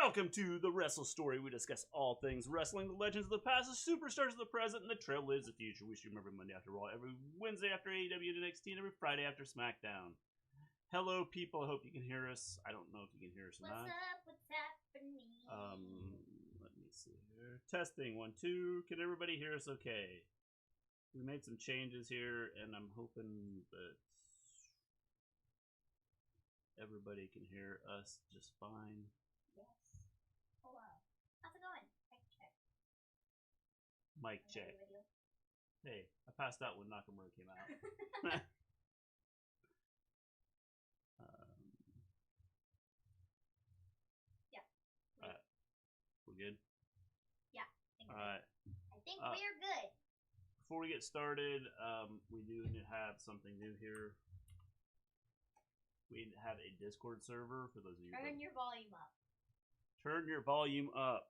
Welcome to the Wrestle Story. We discuss all things wrestling, the legends of the past, the superstars of the present, and the trailblazers of the future. We should remember Monday after Raw, every Wednesday after AEW and NXT, and every Friday after Smackdown. Hello, people. I hope you can hear us. I don't know if you can hear us or not. What's up? What's happening? Let me see here. Testing 1, 2. Can everybody hear us okay? We made some changes here, and I'm hoping that everybody can hear us just fine. Yes. Hello. How's it going? Mic check. Mic check. Hey, I passed out when Nakamura came out. Yeah. Alright. We're good? Yeah. Alright. I think we're good. Before we get started, we do have something new here. We have a Discord server for those of you. Turn your volume up. Turn your volume up.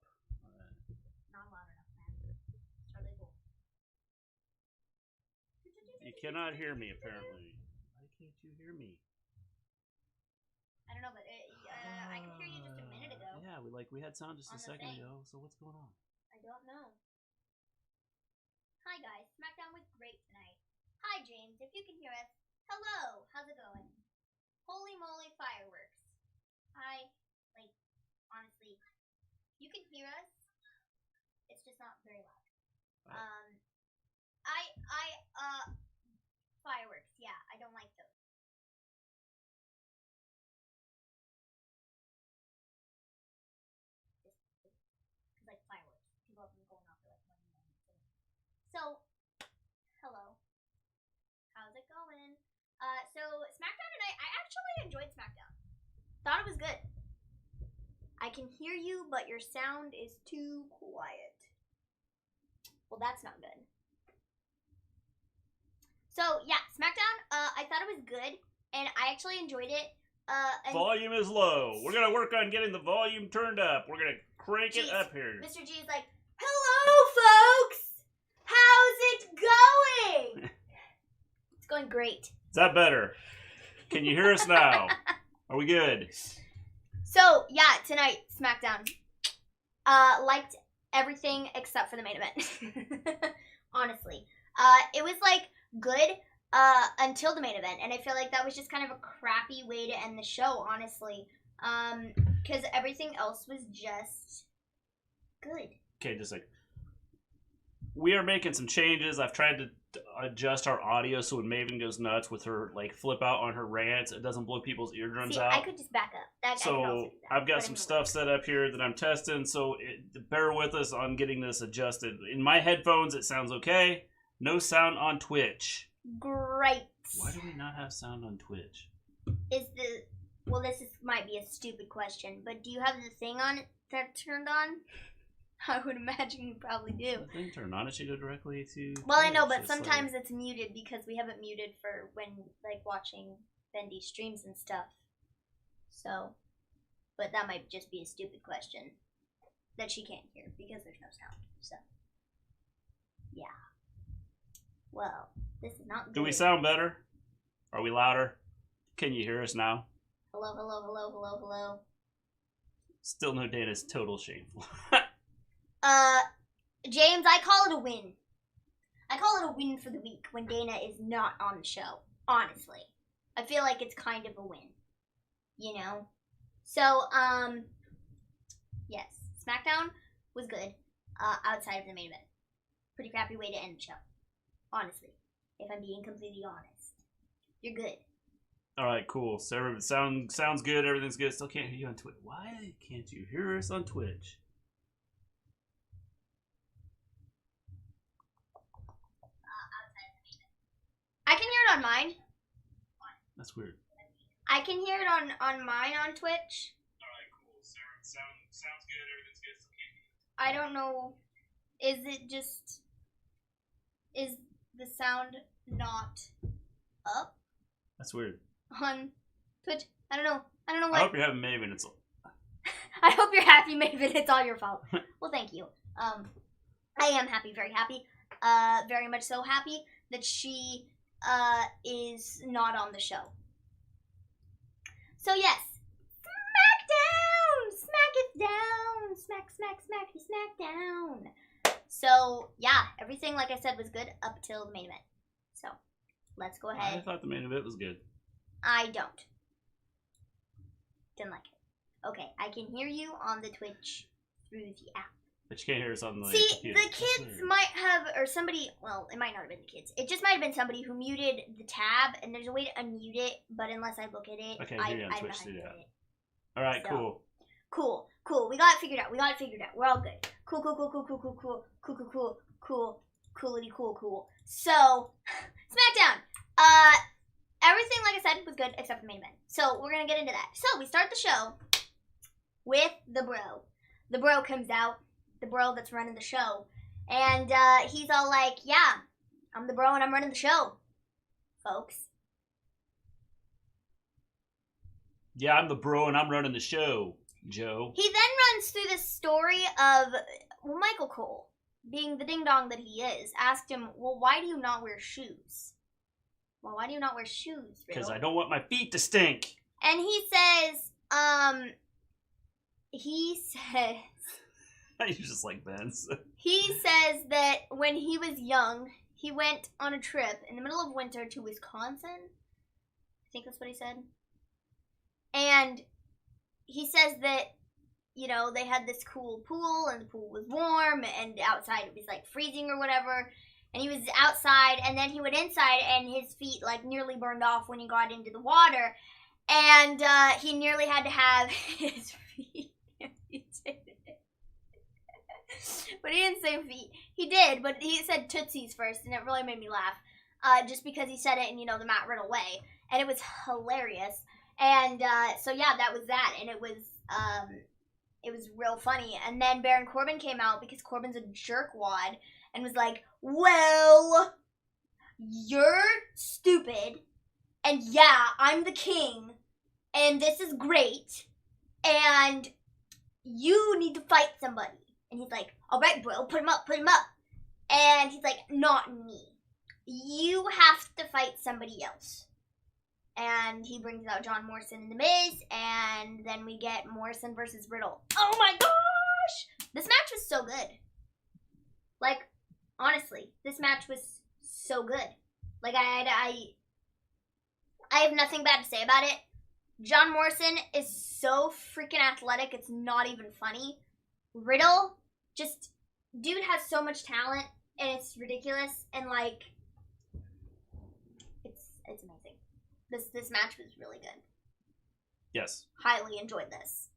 Not loud enough, man. It's really cool. You cannot hear me, apparently. Why can't you hear me? I don't know, but I could hear you just a minute ago. Yeah, we had sound just a second ago. So what's going on? I don't know. Hi guys, Smackdown was great tonight. Hi James, if you can hear us. Hello, how's it going? Holy moly, fireworks. Honestly, you can hear us. It's just not very loud. Fireworks, yeah, I don't like those. Just like fireworks. People have been going off for like 1 minute. So, hello. How's it going? So Smackdown tonight, I actually enjoyed Smackdown. Thought it was good. I can hear you, but your sound is too quiet. Well, that's not good. So, yeah, Smackdown, I thought it was good, and I actually enjoyed it. Volume is low. We're going to work on getting the volume turned up. We're going to crank it up here. Mr. G is like, hello, folks! How's it going? It's going great. Is that better? Can you hear us now? Are we good? So, yeah, tonight, Smackdown. Liked everything except for the main event. Honestly. It was, good until the main event. And I feel like that was just kind of a crappy way to end the show, honestly. Because everything else was just good. Okay, just we are making some changes. I've tried to adjust our audio so when Maven goes nuts with her flip out on her rants, it doesn't blow people's eardrums out. I could just back up. So I've got some stuff set up here that I'm testing. So bear with us on getting this adjusted. In my headphones, it sounds okay. No sound on Twitch. Great. Why do we not have sound on Twitch? Might be a stupid question, but do you have the thing on it that turned on? I would imagine you probably do. The thing turned on, it should go directly to Well, Twitch. I know, but sometimes it's muted because we have it muted for when, watching Bendy streams and stuff. So, but that might just be a stupid question that she can't hear because there's no sound. So, yeah. Well, this is not good. Do we sound better? Are we louder? Can you hear us now? Hello, hello, hello, hello, hello. Still no Dana's total shameful. James, I call it a win. I call it a win for the week when Dana is not on the show, honestly. I feel like it's kind of a win, you know? So, yes, SmackDown was good, outside of the main event. Pretty crappy way to end the show, honestly, if I'm being completely honest. You're good. Alright, cool. So sounds good, everything's good. Still can't hear you on Twitch. Why can't you hear us on Twitch? I can hear it on mine. That's weird. I can hear it on mine on Twitch. Alright, cool. Sounds good, everything's good. Still can't hear you. I don't know. Is the sound not up? That's weird. On Twitch? I don't know what. I hope you're having Maven. I hope you're happy, Maven. It's all your fault. Well, thank you. I am happy, very happy. Very much so happy that she is not on the show. So yes, Smackdown! Smack it down! Smackdown. So, yeah, everything, like I said, was good up till the main event. So, let's go ahead. I thought the main event was good. I don't. Didn't like it. Okay, I can hear you on the Twitch through the app. But you can't hear us on the See, computer. the kids might have, or somebody, well, it might not have been the kids. It just might have been somebody who muted the tab, and there's a way to unmute it, but unless I look at it, Okay, I hear you on don't know Twitch how through to that. do it. Alright, So, cool. Cool. We got it figured out. We're all good. Cool. Coolity cool. So, Smackdown. Everything, like I said, was good except the main event. So, we're gonna get into that. So, we start the show with the bro. The bro comes out. The bro that's running the show. And, he's all like, yeah, I'm the bro and I'm running the show, folks. Yeah, I'm the bro and I'm running the show, Joe. He then runs through this story of, well, Michael Cole, being the ding-dong that he is, asked him, well, why do you not wear shoes? Well, why do you not wear shoes, Riddle? Because I don't want my feet to stink. And he says, You just like Ben's. he says that when he was young, he went on a trip in the middle of winter to Wisconsin. I think that's what he said. And he says that, you know, they had this cool pool, and the pool was warm, and outside it was, like, freezing or whatever. And he was outside, and then he went inside, and his feet, like, nearly burned off when he got into the water. And he nearly had to have his feet amputated. But he didn't say feet. He did, but he said tootsies first, and it really made me laugh. Just because he said it in, you know, the Matt Riddle way. And it was hilarious. And so, yeah, that was that. And it was real funny. And then Baron Corbin came out because Corbin's a jerkwad and was like, well, you're stupid. And yeah, I'm the king. And this is great. And you need to fight somebody. And he's like, all right, bro, put him up. And he's like, not me. You have to fight somebody else. And he brings out John Morrison in the Miz, and then we get Morrison versus Riddle. Oh my gosh! This match was so good. Like, honestly, this match was so good. Like, I have nothing bad to say about it. John Morrison is so freaking athletic, it's not even funny. Riddle, just, dude has so much talent, and it's ridiculous, and like, it's amazing. This match was really good. Yes. Highly enjoyed this.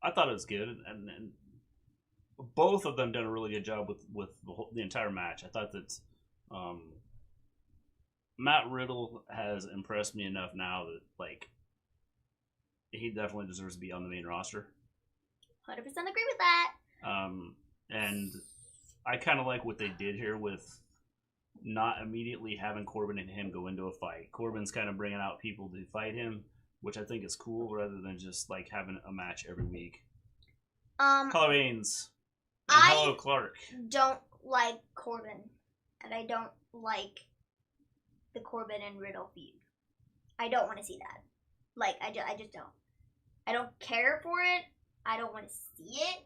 I thought it was good, and both of them done a really good job with the entire match. I thought that Matt Riddle has impressed me enough now that, like, he definitely deserves to be on the main roster. 100% agree with that. And I kind of like what they did here with not immediately having Corbin and him go into a fight. Corbin's kind of bringing out people to fight him, which I think is cool, rather than just like having a match every week. Hello, Ains. And hello, Clark. Don't like Corbin, and I don't like the Corbin and Riddle feud. I don't want to see that. Like, I just don't. I don't care for it. I don't want to see it,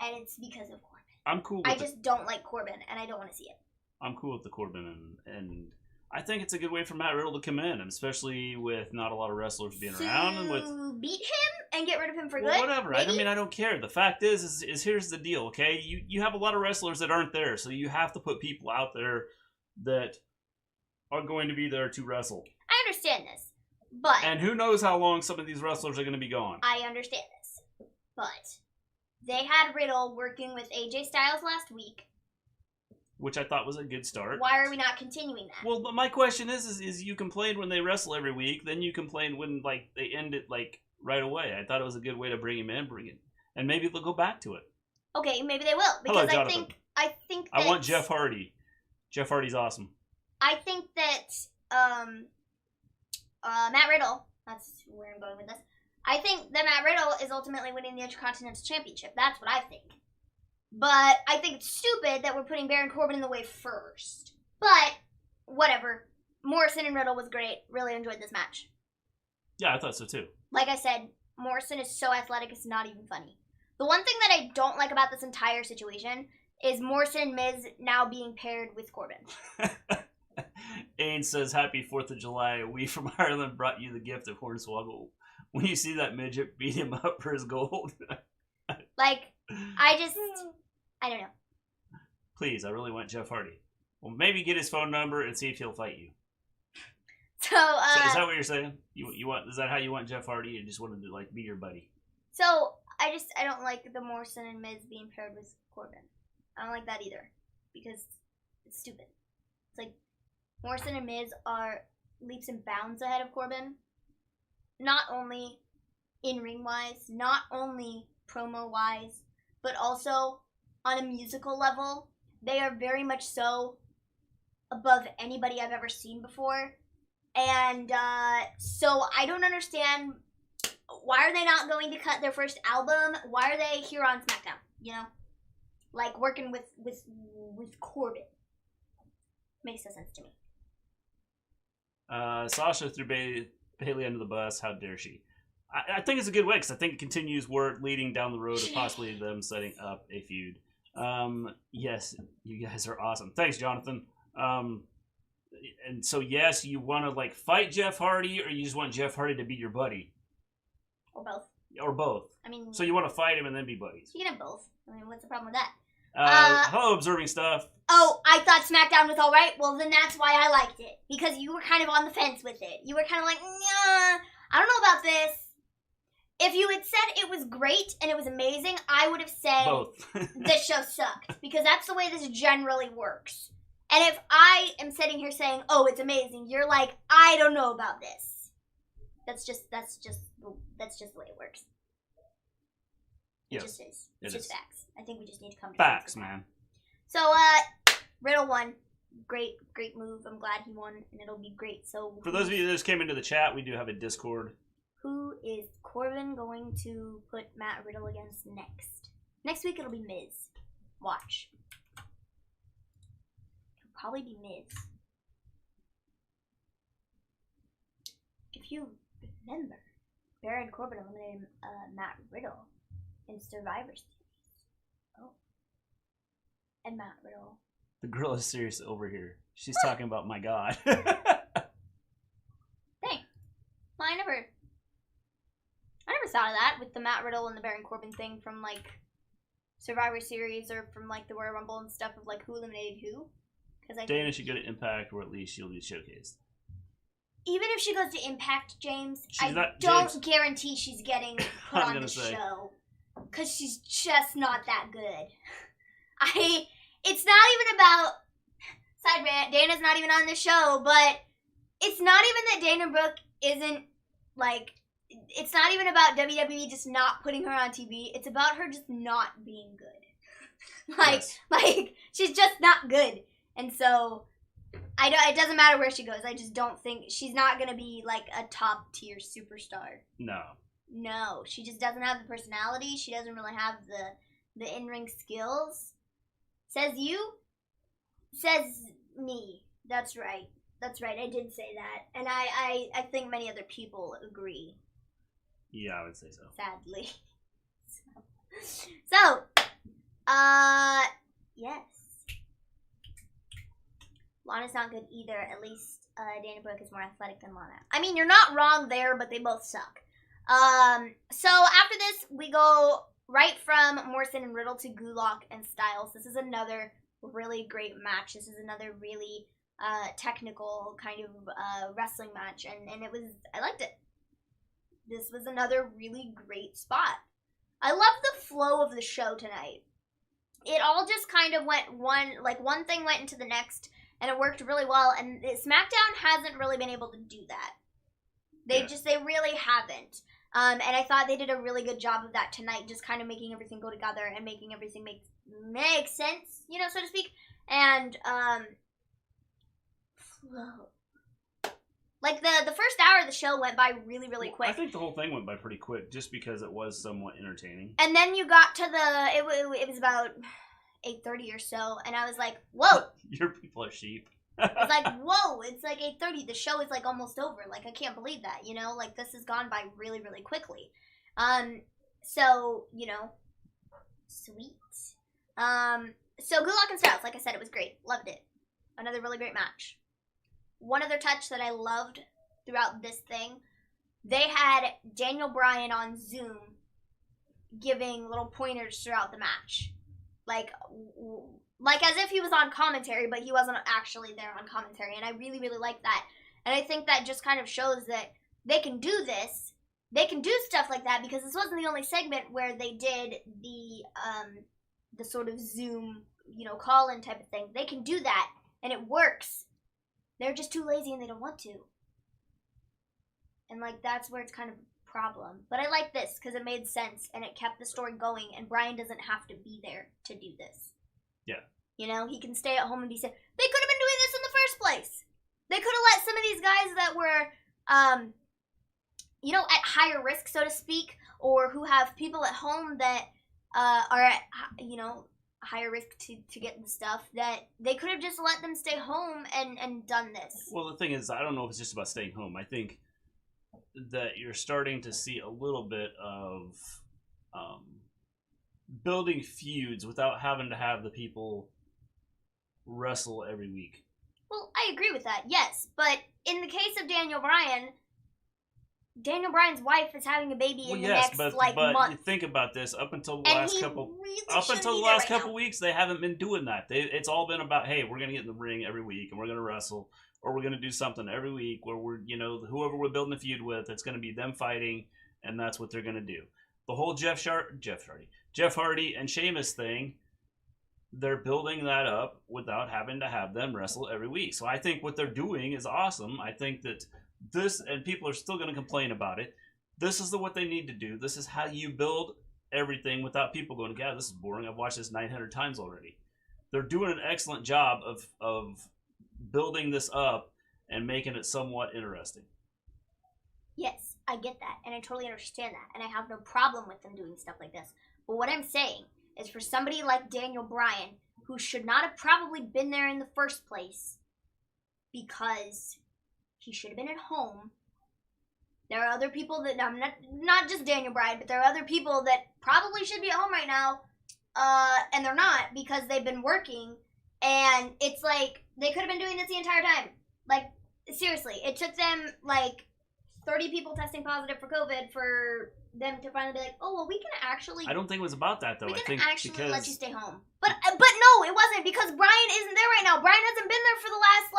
and it's because of Corbin. I'm cool with I just don't like Corbin, and I don't want to see it. I'm cool with the Corbin, and I think it's a good way for Matt Riddle to come in, and especially with not a lot of wrestlers being around. And with beat him and get rid of him for well, good? whatever. I mean, I don't care. The fact is here's the deal, okay? You have a lot of wrestlers that aren't there, so you have to put people out there that are going to be there to wrestle. I understand this, but... And who knows how long some of these wrestlers are going to be gone. I understand this, but they had Riddle working with AJ Styles last week. Which I thought was a good start. Why are we not continuing that? Well, but my question is you complain when they wrestle every week, then you complain when like they end it like right away. I thought it was a good way to bring him in, and maybe they'll go back to it. Okay, maybe they will, because hello, Jonathan. I think that I want Jeff Hardy. Jeff Hardy's awesome. I think that Matt Riddle, that's where I'm going with this. I think that Matt Riddle is ultimately winning the Intercontinental Championship. That's what I think. But I think it's stupid that we're putting Baron Corbin in the way first. But, whatever. Morrison and Riddle was great. Really enjoyed this match. Yeah, I thought so too. Like I said, Morrison is so athletic, it's not even funny. The one thing that I don't like about this entire situation is Morrison and Miz now being paired with Corbin. Aiden says, Happy 4th of July. We from Ireland brought you the gift of Hornswoggle. When you see that midget, beat him up for his gold. Like, I don't know. Please, I really want Jeff Hardy. Well, maybe get his phone number and see if he'll fight you. So, is that what you're saying? You want? Is that how you want Jeff Hardy? You just wanted to, like, be your buddy? So, I don't like the Morrison and Miz being paired with Corbin. I don't like that either. Because it's stupid. It's like, Morrison and Miz are leaps and bounds ahead of Corbin. Not only in-ring wise, not only promo wise, but also on a musical level. They are very much so above anybody I've ever seen before. And so I don't understand, why are they not going to cut their first album? Why are they here on SmackDown? You know? Like working with Corbin. Makes no sense to me. Sasha threw Bayley under the bus. How dare she? I think it's a good way because I think it continues work leading down the road of possibly them setting up a feud. Yes, you guys are awesome. Thanks, Jonathan. And so, yes, you want to like fight Jeff Hardy, or you just want Jeff Hardy to be your buddy? Or both. Or both. I mean, so you want to fight him and then be buddies? You can have both. I mean, what's the problem with that? Hello, Observing Stuff. Oh, I thought SmackDown was alright? Well, then that's why I liked it. Because you were kind of on the fence with it. You were kind of like, nah, I don't know about this. If you had said it was great and it was amazing, I would have said both. This show sucked. Because that's the way this generally works. And if I am sitting here saying, oh, it's amazing, you're like, I don't know about this. That's just the way it works. It just is. It's just facts. I think we just need to come to facts, man. So, Riddle won. Great move. I'm glad he won, and it'll be great. So, for those of you that just came into the chat, we do have a Discord. Who is Corbin going to put Matt Riddle against next? Next week it'll be Miz. Watch. It'll probably be Miz. If you remember, Baron Corbin eliminated Matt Riddle in Survivor Series. Oh. And Matt Riddle. The girl is serious over here. She's talking about my God. Dang. Well, I never thought of that with the Matt Riddle and the Baron Corbin thing from like Survivor Series or from like the Royal Rumble and stuff of like who eliminated who. Because Dana should go to Impact, or at least she'll be showcased. Even if she goes to Impact, James, I don't guarantee she's getting put on the show. Because she's just not that good. It's not even about, side rant, Dana's not even on the show, but it's not even that Dana Brooke isn't, like, it's not even about WWE just not putting her on TV. It's about her just not being good. Like, she's just not good. And so, it doesn't matter where she goes. I just don't think, she's not going to be, like, a top-tier superstar. No, she just doesn't have the personality. She doesn't really have the in-ring skills. Says you? Says me. That's right. I did say that. And I think many other people agree. Yeah, I would say so. Sadly. Yes. Lana's not good either. At least Dana Brooke is more athletic than Lana. I mean, you're not wrong there, but they both suck. So after this, we go right from Morrison and Riddle to Gulak and Styles. This is another really great match. This is another really technical kind of wrestling match, and I liked it. This was another really great spot. I love the flow of the show tonight. It all just kind of went one thing went into the next, and it worked really well, and SmackDown hasn't really been able to do that. They really haven't. And I thought they did a really good job of that tonight, just kind of making everything go together and making everything make sense, so to speak. And, like, the first hour of the show went by really, really quick. I think the whole thing went by pretty quick, just because it was somewhat entertaining. And then you got to it was about 8:30 or so, and I was like, whoa! Your people are sheep. It's like, whoa, it's like 8:30. The show is like almost over. Like, I can't believe that, like this has gone by really, really quickly. So, Sweet. So Gulak and Styles, like I said, it was great. Loved it. Another really great match. One other touch that I loved throughout this thing, they had Daniel Bryan on Zoom giving little pointers throughout the match. Like as if he was on commentary, but he wasn't actually there on commentary. And I really, really like that. And I think that just kind of shows that they can do this. They can do stuff like that because this wasn't the only segment where they did the sort of Zoom, call-in type of thing. They can do that, and it works. They're just too lazy and they don't want to. And, that's where it's kind of a problem. But I like this because it made sense, and it kept the story going, and Bryan doesn't have to be there to do this. Yeah. He can stay at home and be safe. They could have been doing this in the first place. They could have let some of these guys that were, at higher risk, so to speak, or who have people at home that are at, higher risk to get the stuff, that they could have just let them stay home and done this. Well, the thing is, I don't know if it's just about staying home. I think that you're starting to see a little bit of building feuds without having to have the people wrestle every week. Well, I agree with that, yes. But in the case of Daniel Bryan's wife is having a baby in the next month. But you think about this. Up until the last couple weeks, they haven't been doing that. It's all been about, hey, we're gonna get in the ring every week and we're gonna wrestle, or we're gonna do something every week where we're, whoever we're building a feud with, it's gonna be them fighting, and that's what they're gonna do. The whole Jeff Hardy and Sheamus thing, they're building that up without having to have them wrestle every week. So I think what they're doing is awesome. I think that this, and people are still going to complain about it, this is what they need to do. This is how you build everything without people going, God, this is boring. I've watched this 900 times already. They're doing an excellent job of building this up and making it somewhat interesting. Yes, I get that, and I totally understand that, and I have no problem with them doing stuff like this. But what I'm saying is, for somebody like Daniel Bryan, who should not have probably been there in the first place, because he should have been at home. There are other people that, not just Daniel Bryan, but there are other people that probably should be at home right now, and they're not because they've been working, and it's like, they could have been doing this the entire time. Seriously, it took them, 30 people testing positive for COVID for them to finally be like, oh, well, we can actually... I don't think it was about that, though. We can actually let you stay home. But no, it wasn't, because Bryan isn't there right now. Bryan hasn't been there for the last,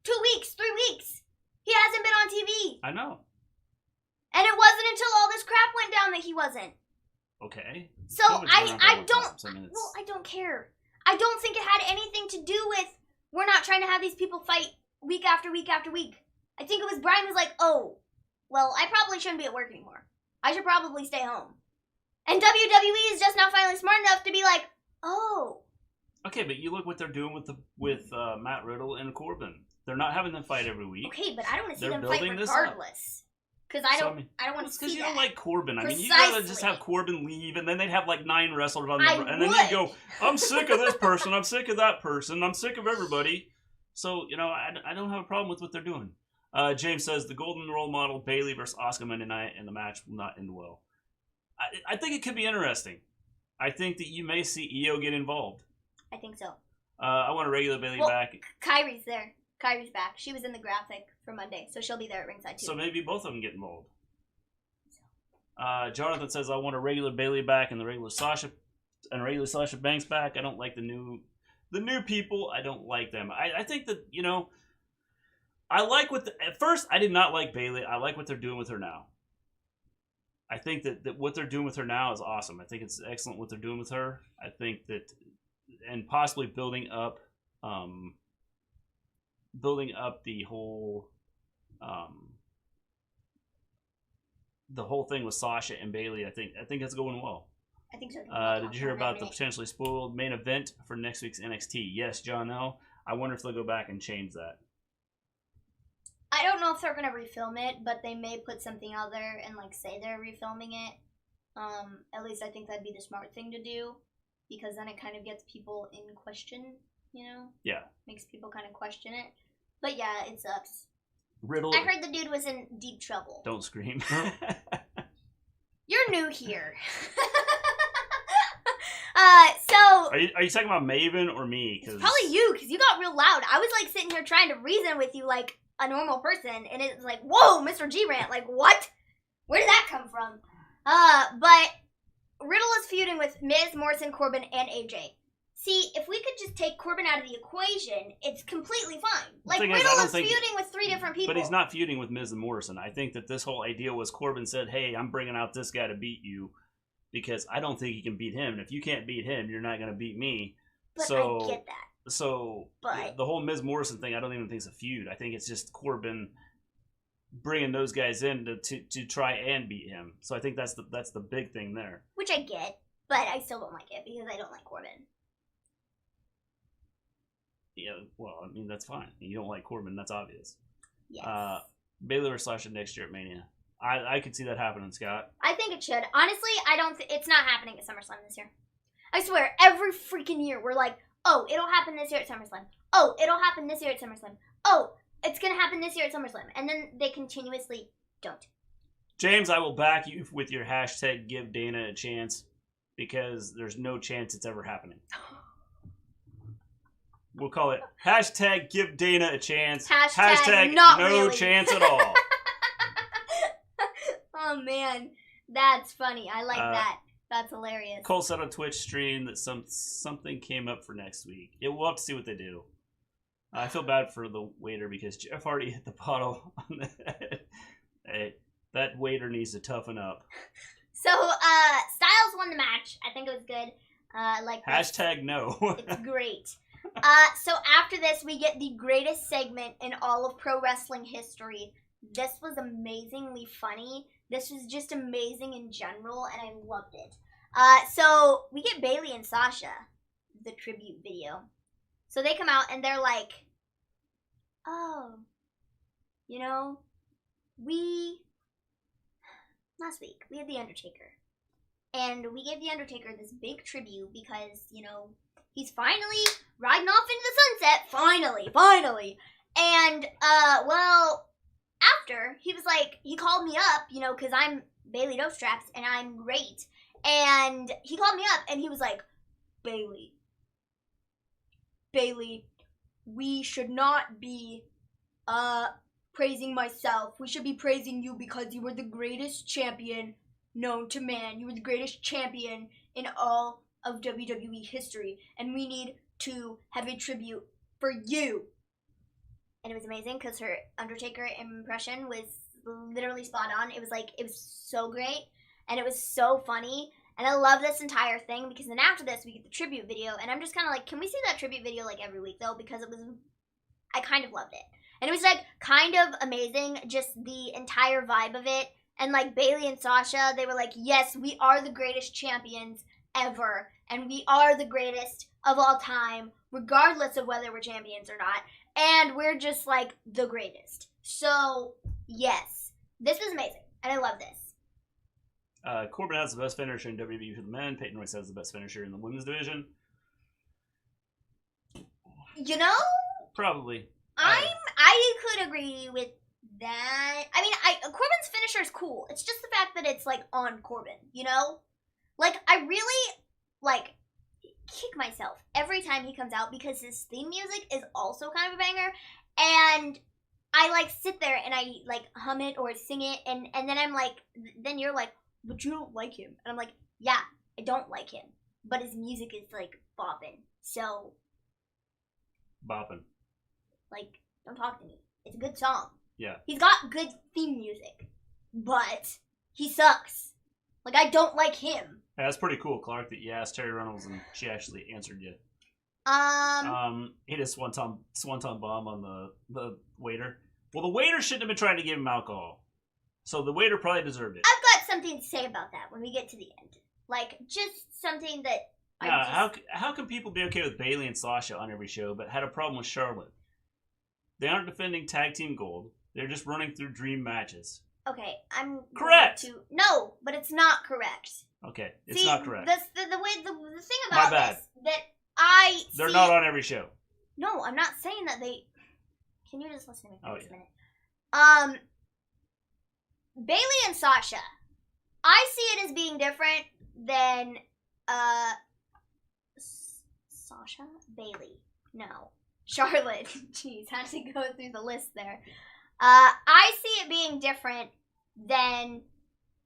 2 weeks, 3 weeks. He hasn't been on TV. I know. And it wasn't until all this crap went down that he wasn't. Okay. So I don't care. I don't think it had anything to do with, we're not trying to have these people fight week after week after week. I think it was Bryan was like, oh, well, I probably shouldn't be at work anymore. I should probably stay home. And WWE is just now finally smart enough to be like, oh. Okay, but you look what they're doing with Matt Riddle and Corbin. They're not having them fight every week. Okay, but I don't want to see them fight regardless. Because I don't want to see that. Because you don't like Corbin. I mean, you'd rather just have Corbin leave, and then they'd have 9 wrestlers on the and then you'd go, I'm sick of this person, I'm sick of that person, I'm sick of everybody. So, I don't have a problem with what they're doing. James says, the golden role model, Bayley versus Asuka Monday night, and the match will not end well. I think it could be interesting. I think that you may see Io get involved. I think so. I want a regular Bayley back. Kairi's there. Kairi's back. She was in the graphic for Monday, so she'll be there at ringside too. So maybe both of them get involved. Jonathan says, I want a regular Bayley back and the regular Sasha Banks back. I don't like the new people. I don't like them. I think that, I like at first I did not like Bayley. I like what they're doing with her now. I think that what they're doing with her now is awesome. I think it's excellent what they're doing with her. I think that, and possibly building up the whole thing with Sasha and Bayley. I think it's going well. I think so. Did you hear about the potentially spoiled main event for next week's NXT? Yes, John L. I wonder if they'll go back and change that. I don't know if they're gonna refilm it, but they may put something out there and say they're refilming it. At least I think that'd be the smart thing to do, because then it kind of gets people in question. Yeah. Makes people kind of question it. But yeah, it sucks. Riddle. I heard the dude was in deep trouble. Don't scream. You're new here. Are you talking about Maven or me? It's probably you, because you got real loud. I was like sitting here trying to reason with you like a normal person, and it was like, whoa, Mr. G-Rant, like what? Where did that come from? But Riddle is feuding with Miz, Morrison, Corbin, and AJ. See, if we could just take Corbin out of the equation, it's completely fine. Like, Riddle is feuding with 3 different people. But he's not feuding with Miz and Morrison. I think that this whole idea was Corbin said, hey, I'm bringing out this guy to beat you because I don't think he can beat him. And if you can't beat him, you're not going to beat me. But I get that. So, the whole Miz Morrison thing, I don't even think it's a feud. I think it's just Corbin bringing those guys in to try and beat him. So I think that's the big thing there. Which I get, but I still don't like it because I don't like Corbin. Yeah, well, I mean, that's fine. You don't like Corbin, that's obvious. Yes. Bayley or Sasha next year at Mania. I could see that happening, Scott. I think it should. Honestly, I don't it's not happening at SummerSlam this year. I swear, every freaking year, we're like, oh, it'll happen this year at SummerSlam. Oh, it'll happen this year at SummerSlam. Oh, it's going to happen this year at SummerSlam. And then they continuously don't. James, I will back you with your hashtag give Dana a chance because there's no chance it's ever happening. We'll call it hashtag give Dana a chance. Hashtag not no really. chance at all. Oh, man. That's funny. I like that. That's hilarious. Cole said on Twitch stream that something came up for next week. Yeah, we'll have to see what they do. I feel bad for the waiter because Jeff already hit the bottle on the head. Hey, that waiter needs to toughen up. So, Styles won the match. I think it was good. Like hashtag no. It's great. So after this, we get the greatest segment in all of pro wrestling history. This was amazingly funny. This was just amazing in general, and I loved it. So we get Bayley and Sasha, the tribute video. So they come out, and they're like, oh, you know, last week, we had The Undertaker. And we gave The Undertaker this big tribute because, you know, he's finally riding off into the sunset. Finally. And, well, after, he was like, he called me up, you know, because I'm Bayley No Straps, and I'm great. And he called me up, and he was like, Bayley, we should not be, praising myself. We should be praising you because you were the greatest champion known to man. You were the greatest champion in all of WWE history, and we need to have a tribute for you. And it was amazing because her Undertaker impression was literally spot on. It was so great, and it was so funny, and I love this entire thing because then after this we get the tribute video, and I'm just kind of like, can we see that tribute video like every week though, because I kind of loved it. And it was like kind of amazing, just the entire vibe of it. And like Bayley and Sasha, they were like, yes, we are the greatest champions ever. And we are the greatest of all time, regardless of whether we're champions or not. And we're just like the greatest. So, yes, this was amazing. And I love this. Corbin has the best finisher in WWE for the men. Peyton Royce has the best finisher in the women's division. You know? Probably. I could agree with that. I mean, Corbin's finisher is cool. It's just the fact that it's like on Corbin, you know? Like, I really like kick myself every time he comes out because his theme music is also kind of a banger, and I like sit there and I like hum it or sing it, and then I'm like, then you're like, but you don't like him, and I'm like, yeah, I don't like him, but his music is like bopping, so bopping. Like, don't talk to me. It's a good song. Yeah. He's got good theme music, but he sucks. Like, I don't like him. Yeah, that's pretty cool, Clark, that you asked Terry Reynolds and she actually answered you. He did a swanton bomb on the waiter. Well, the waiter shouldn't have been trying to give him alcohol. So the waiter probably deserved it. I've got something to say about that when we get to the end. Like, just something that how can people be okay with Bayley and Sasha on every show, but had a problem with Charlotte? They aren't defending tag team gold. They're just running through dream matches. Okay, I'm correct. No, but it's not correct. Okay, it's not correct. The thing about this that they're not on every show. No, I'm not saying that they. Can you just listen to me for a minute? Bayley and Sasha, I see it as being different than Sasha? Bayley. No. Charlotte. Jeez, had to go through the list there. I see it being different than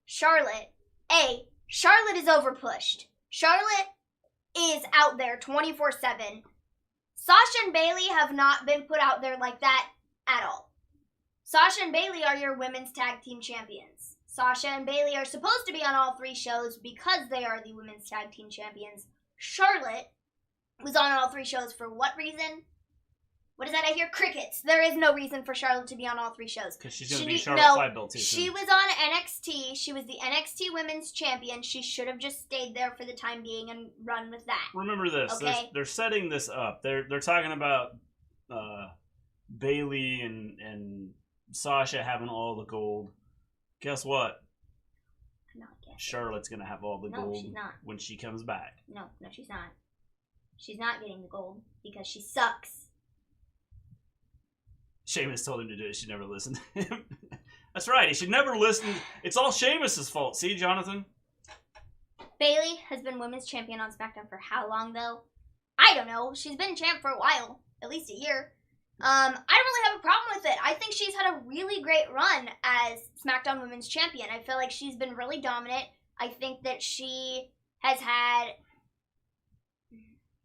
Charlotte. Charlotte is overpushed. Charlotte is out there 24/7. Sasha and Bayley have not been put out there like that at all. Sasha and Bayley are your women's tag team champions. Sasha and Bayley are supposed to be on all 3 shows because they are the women's tag team champions. Charlotte was on all 3 shows for what reason? What is that I hear? Crickets. There is no reason for Charlotte to be on all 3 shows. Because she's going to be Charlotte 5 belt too. She was on NXT. She was the NXT Women's Champion. She should have just stayed there for the time being and run with that. Remember this. Okay? They're setting this up. They're talking about Bayley and Sasha having all the gold. Guess what? I'm not guessing. Charlotte's going to have all the gold she's not. when she comes back. No, she's not. She's not getting the gold because she sucks. Sheamus told him to do it. She never listened to him. That's right. He should never listen. It's all Sheamus's fault. See, Jonathan? Bayley has been women's champion on SmackDown for how long, though? I don't know. She's been champ for a while. At least a year. I don't really have a problem with it. I think she's had a really great run as SmackDown Women's Champion. I feel like she's been really dominant. I think that she has had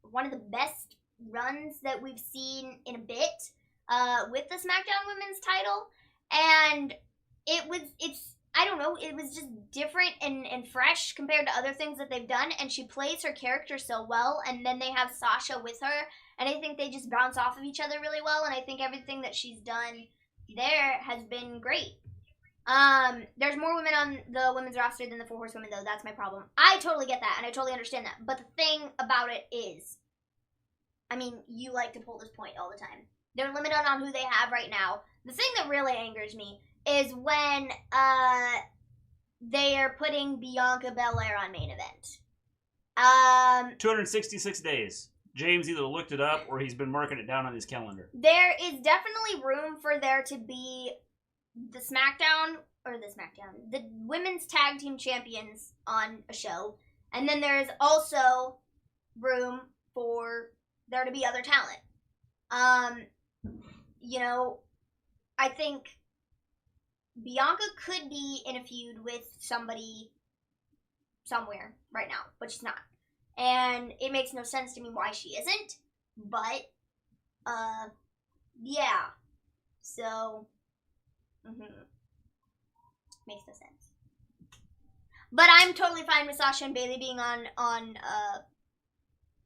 one of the best runs that we've seen in a bit with the SmackDown Women's title. And it was just different and fresh compared to other things that they've done. And she plays her character so well. And then they have Sasha with her. And I think they just bounce off of each other really well. And I think everything that she's done there has been great. There's more women on the women's roster than the 4 horsewomen, though. That's my problem. I totally get that, and I totally understand that. But the thing about it is, I mean, you like to pull this point all the time. They're limited on who they have right now. The thing that really angers me is when they are putting Bianca Belair on main event. 266 days. James either looked it up or he's been marking it down on his calendar. There is definitely room for there to be the women's tag team champions on a show. And then there is also room for there to be other talent. I think Bianca could be in a feud with somebody somewhere right now, but she's not. And it makes no sense to me why she isn't. But, yeah. So, makes no sense. But I'm totally fine with Sasha and Bayley being on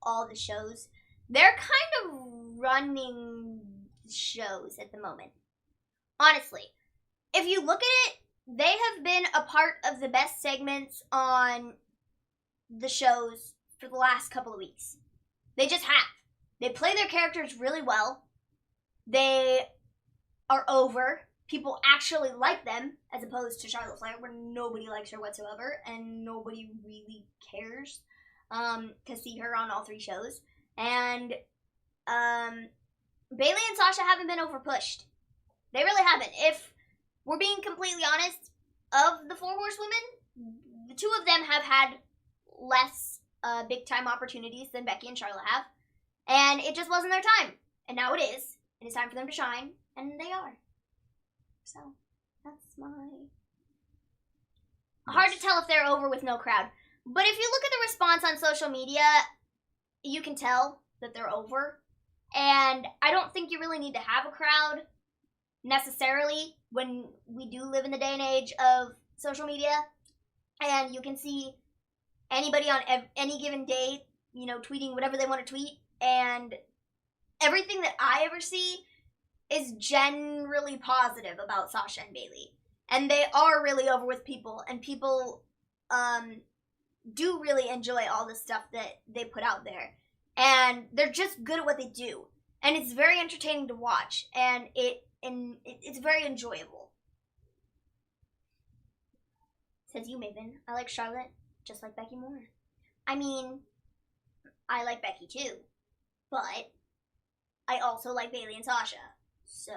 all the shows. They're kind of running shows at the moment. Honestly. If you look at it, they have been a part of the best segments on the shows for the last couple of weeks. They just have. They play their characters really well. They are over. People actually like them, as opposed to Charlotte Flair, where nobody likes her whatsoever, and nobody really cares to see her on all 3 shows. And Bayley and Sasha haven't been overpushed. They really haven't. If we're being completely honest, of the 4 horsewomen, the 2 of them have had less big-time opportunities than Becky and Charlotte have. And it just wasn't their time. And now it is. And it's time for them to shine. And they are. So, that's my... Hard to tell if they're over with no crowd. But if you look at the response on social media, you can tell that they're over. And I don't think you really need to have a crowd, necessarily, when we do live in the day and age of social media. And you can see anybody on any given day, tweeting whatever they want to tweet. And everything that I ever see is generally positive about Sasha and Bayley. And they are really over with people. And people do really enjoy all the stuff that they put out there. And they're just good at what they do. And it's very entertaining to watch. And it's very enjoyable. Says you, Maven. I like Charlotte just like Becky more. I mean, I like Becky too. But I also like Bayley and Sasha. So,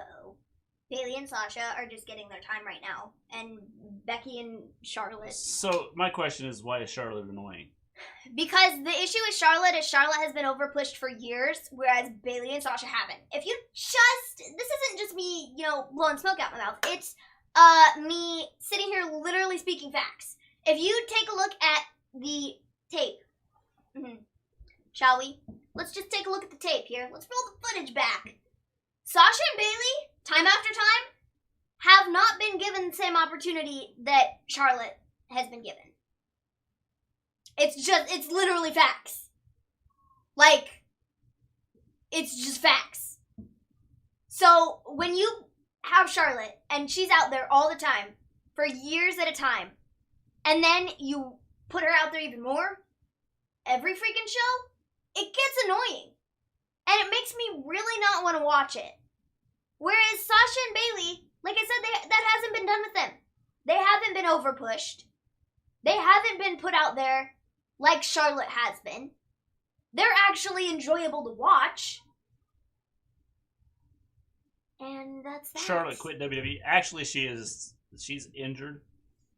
Bayley and Sasha are just getting their time right now. And Becky and Charlotte... So, my question is, why is Charlotte annoying? Because the issue with Charlotte is Charlotte has been overpushed for years, whereas Bayley and Sasha haven't. If you this isn't just me, blowing smoke out my mouth. It's me sitting here literally speaking facts. If you take a look at the tape, shall we? Let's just take a look at the tape here. Let's roll the footage back. Sasha and Bayley, time after time, have not been given the same opportunity that Charlotte has been given. It's literally facts. Like, it's just facts. So, when you have Charlotte, and she's out there all the time, for years at a time, and then you put her out there even more, every freaking show, it gets annoying. And it makes me really not want to watch it. Whereas Sasha and Bayley, like I said, that hasn't been done with them. They haven't been overpushed. They haven't been put out there like Charlotte has been. They're actually enjoyable to watch. And that's that. Charlotte quit WWE. Actually, she's injured.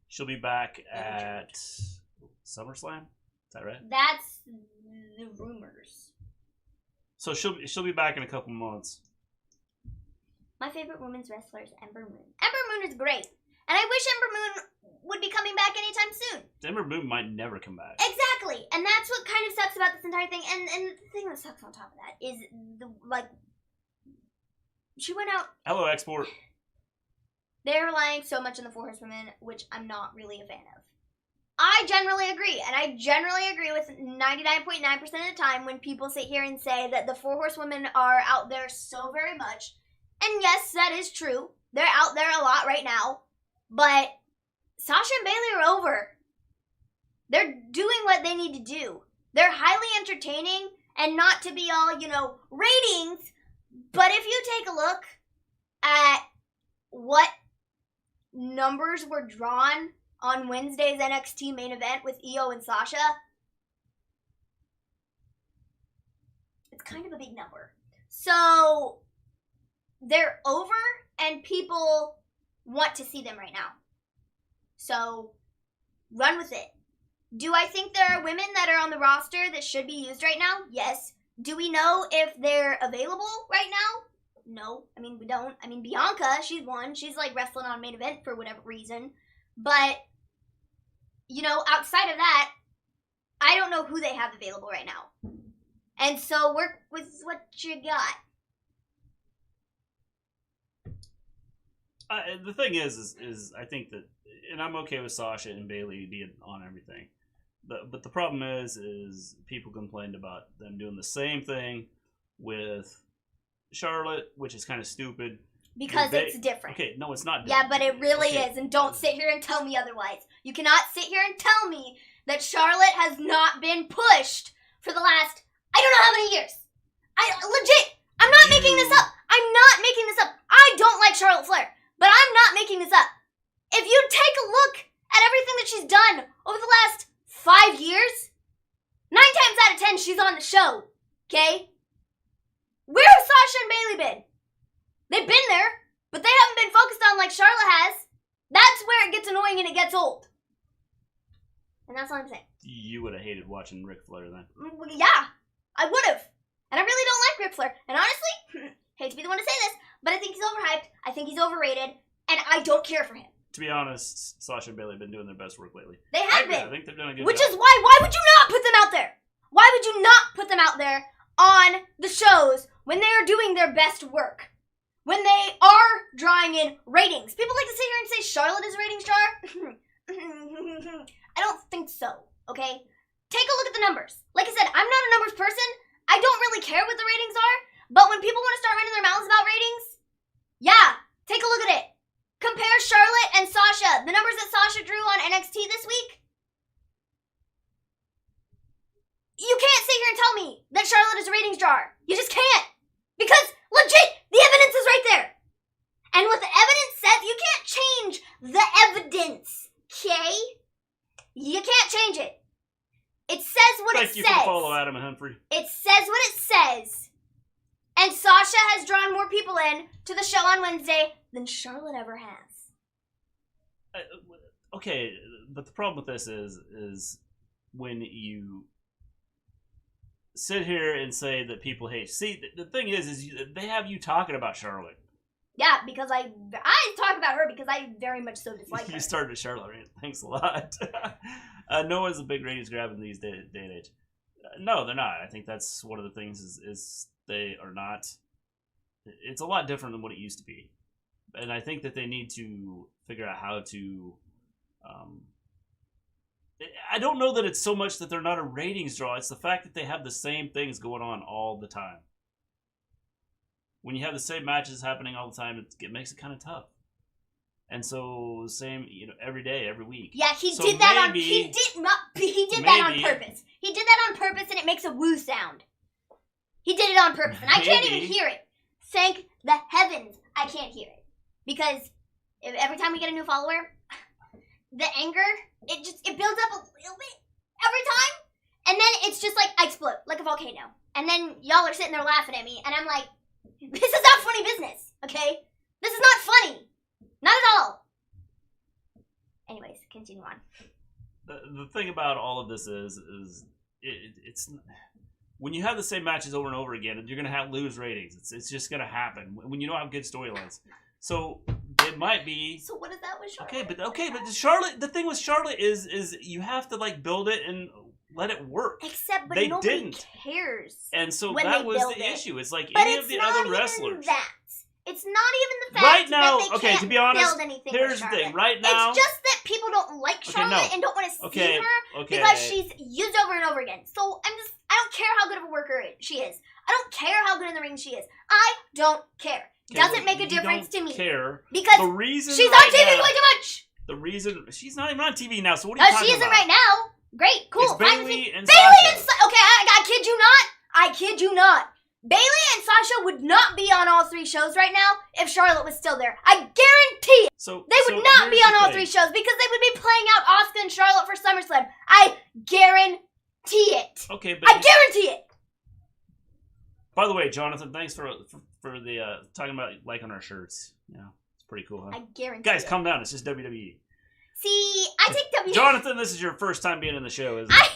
She'll be back at SummerSlam. Is that right? That's the rumors. So she'll be back in a couple months. My favorite women's wrestler is Ember Moon. Ember Moon is great. And I wish Ember Moon would be coming back anytime soon. Ember Moon might never come back. Exactly. And that's what kind of sucks about this entire thing. And the thing that sucks on top of that is, she went out. Hello, Export. They're relying so much on the 4 Horsewomen, which I'm not really a fan of. I generally agree. And I generally agree with 99.9% of the time when people sit here and say that the 4 Horsewomen are out there so very much. And yes, that is true. They're out there a lot right now. But Sasha and Bayley are over. They're doing what they need to do. They're highly entertaining and not to be all, ratings. But if you take a look at what numbers were drawn on Wednesday's NXT main event with Io and Sasha, it's kind of a big number. So they're over and people want to see them right now. So run with it. Do I think there are women that are on the roster that should be used right now? Yes. Do we know if they're available right now? No. I mean, we don't. I mean, Bianca, she's one. She's wrestling on main event for whatever reason. But, outside of that, I don't know who they have available right now. And so work with what you got. The thing is I think that, and I'm okay with Sasha and Bayley being on everything, but the problem is people complained about them doing the same thing with Charlotte, which is kind of stupid. Because it's different. Okay, no, it's not different. Yeah, but it really is, and don't sit here and tell me otherwise. You cannot sit here and tell me that Charlotte has not been pushed for the last, I don't know how many years. I'm not making this up. I'm not making this up. I don't like Charlotte Flair. But I'm not making this up. If you take a look at everything that she's done over the last 5 years, 9 times out of 10 she's on the show, okay? Where have Sasha and Bayley been? They've been there, but they haven't been focused on like Charlotte has. That's where it gets annoying and it gets old. And that's all I'm saying. You would have hated watching Ric Flair then. Yeah, I would have. And I really don't like Ric Flair. And honestly, hate to be the one to say this, but I think he's overhyped, I think he's overrated, and I don't care for him. To be honest, Sasha and Bayley have been doing their best work lately. They have been. I think they're doing a good Which job. is why would you not put them out there? Why would you not put them out there on the shows when they are doing their best work? When they are drawing in ratings? People like to sit here and say Charlotte is a ratings jar. I don't think so, okay? Take a look at the numbers. Like I said, I'm not a numbers person. I don't really care what the ratings are, but when people want to start running their mouths about ratings, yeah, take a look at it. Compare Charlotte and Sasha, the numbers that Sasha drew on NXT this week. You can't sit here and tell me that Charlotte is a ratings jar. You just can't. Because, legit, the evidence is right there. And what the evidence says, you can't change the evidence, okay? You can't change it. It says what it says. Thank you for the follow, Adam and Humphrey. It says what it says. And Sasha has drawn more people in to the show on Wednesday than Charlotte ever has. Okay, but the problem with this is when you sit here and say that people hate. See, the thing is they have you talking about Charlotte. Yeah, because I talk about her because I very much so dislike her. You started a Charlotte rant. Thanks a lot. No one's a big ratings grab in these day and age. No, they're not. I think that's one of the things is they are not. It's a lot different than what it used to be. And I think that they need to figure out how to... I don't know that it's so much that they're not a ratings draw. It's the fact that they have the same things going on all the time. When you have the same matches happening all the time, it makes it kind of tough. And so, same, every day, every week. Yeah, he did that on purpose. He did that on purpose, and it makes a woo sound. He did it on purpose, and I can't even hear it. Thank the heavens, I can't hear it. Because every time we get a new follower, the anger, it builds up a little bit every time, and then it's just like, I explode, like a volcano. And then y'all are sitting there laughing at me, and I'm like, this is not funny business, okay? This is not funny. Not at all. Anyways, continue on. The thing about all of this is it's when you have the same matches over and over again, you're going to lose ratings. It's just going to happen when you don't have good storylines. So it might be. So what is that with Charlotte? Okay, but Charlotte. The thing with Charlotte is you have to build it and let it work. Except, but they nobody didn't. Cares. And so that was the issue. It's like but any of the other wrestlers. It's not even the fact right now, that they can't to be honest, build anything here's with the thing. Charlotte. Right now, it's just that people don't like Charlotte and don't want to see her because she's used over and over again. So I don't care how good of a worker she is. I don't care how good in the ring she is. I don't care. It doesn't make a difference to me. Care because the reason she's on TV way too much. The reason she's not even on TV now. So what are you talking about? She isn't right now. Great, cool. It's Bayley and Sasha. Sasha. Okay, I kid you not. I kid you not. Bayley and Sasha would not be on all 3 shows right now if Charlotte was still there. I guarantee it. They would not be on all 3 shows because they would be playing out Asuka and Charlotte for SummerSlam. I guarantee it. Okay, but I guarantee it. By the way, Jonathan, thanks for the talking about liking our shirts. Yeah, it's pretty cool, huh? I guarantee Guys, it. calm down. It's just WWE. See, I take WWE. Jonathan, this is your first time being in the show, isn't it?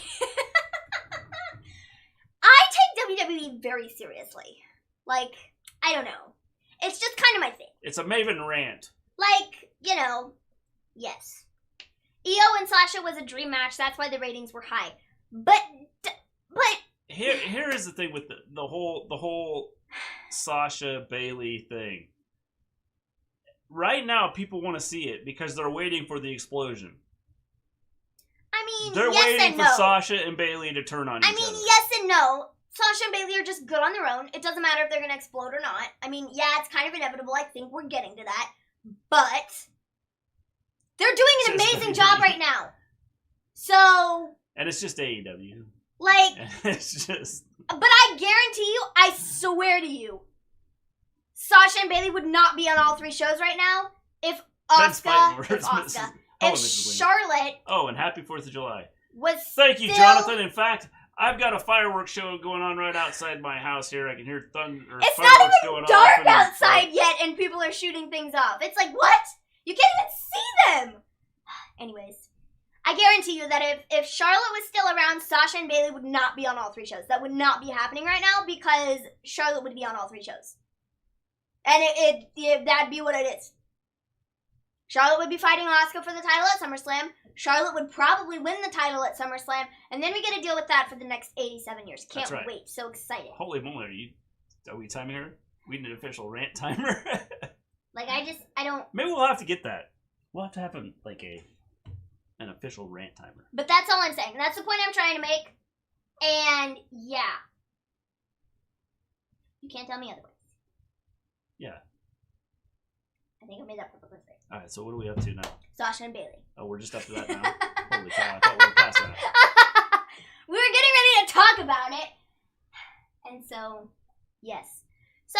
I take WWE very seriously. I don't know. It's just kind of my thing. It's a Maven rant. Yes. Io and Sasha was a dream match. That's why the ratings were high. But here is the thing with the whole Sasha Bayley thing. Right now, people want to see it because they're waiting for the explosion. I mean, they're yes waiting and for no. Sasha and Bayley to turn on each other. I mean, yes and no. Sasha and Bayley are just good on their own. It doesn't matter if they're going to explode or not. I mean, yeah, it's kind of inevitable. I think we're getting to that. But they're doing an amazing job right now. So... And it's just AEW. It's just... But I guarantee you, I swear to you, Sasha and Bayley would not be on all 3 shows right now if Charlotte... Oh, and happy 4th of July. Thank you, Jonathan. In fact, I've got a fireworks show going on right outside my house here. I can hear thunder. It's not even dark outside yet, and people are shooting things off. It's like, what? You can't even see them. Anyways, I guarantee you that if Charlotte was still around, Sasha and Bayley would not be on all 3 shows. That would not be happening right now because Charlotte would be on all 3 shows. And that'd be what it is. Charlotte would be fighting Asuka for the title at SummerSlam. Charlotte would probably win the title at SummerSlam. And then we get to deal with that for the next 87 years. Can't wait. So excited. Holy moly. Are we timing her? We need an official rant timer. I don't... Maybe we'll have to get that. We'll have to have an official rant timer. But that's all I'm saying. That's the point I'm trying to make. And, yeah. You can't tell me otherwise. Yeah. I think I made that perfectly clear. Alright, so what are we up to now? Sasha and Bayley. Oh, we're just up to that now? Holy cow, I thought we were past that. We were getting ready to talk about it. And so, yes. So,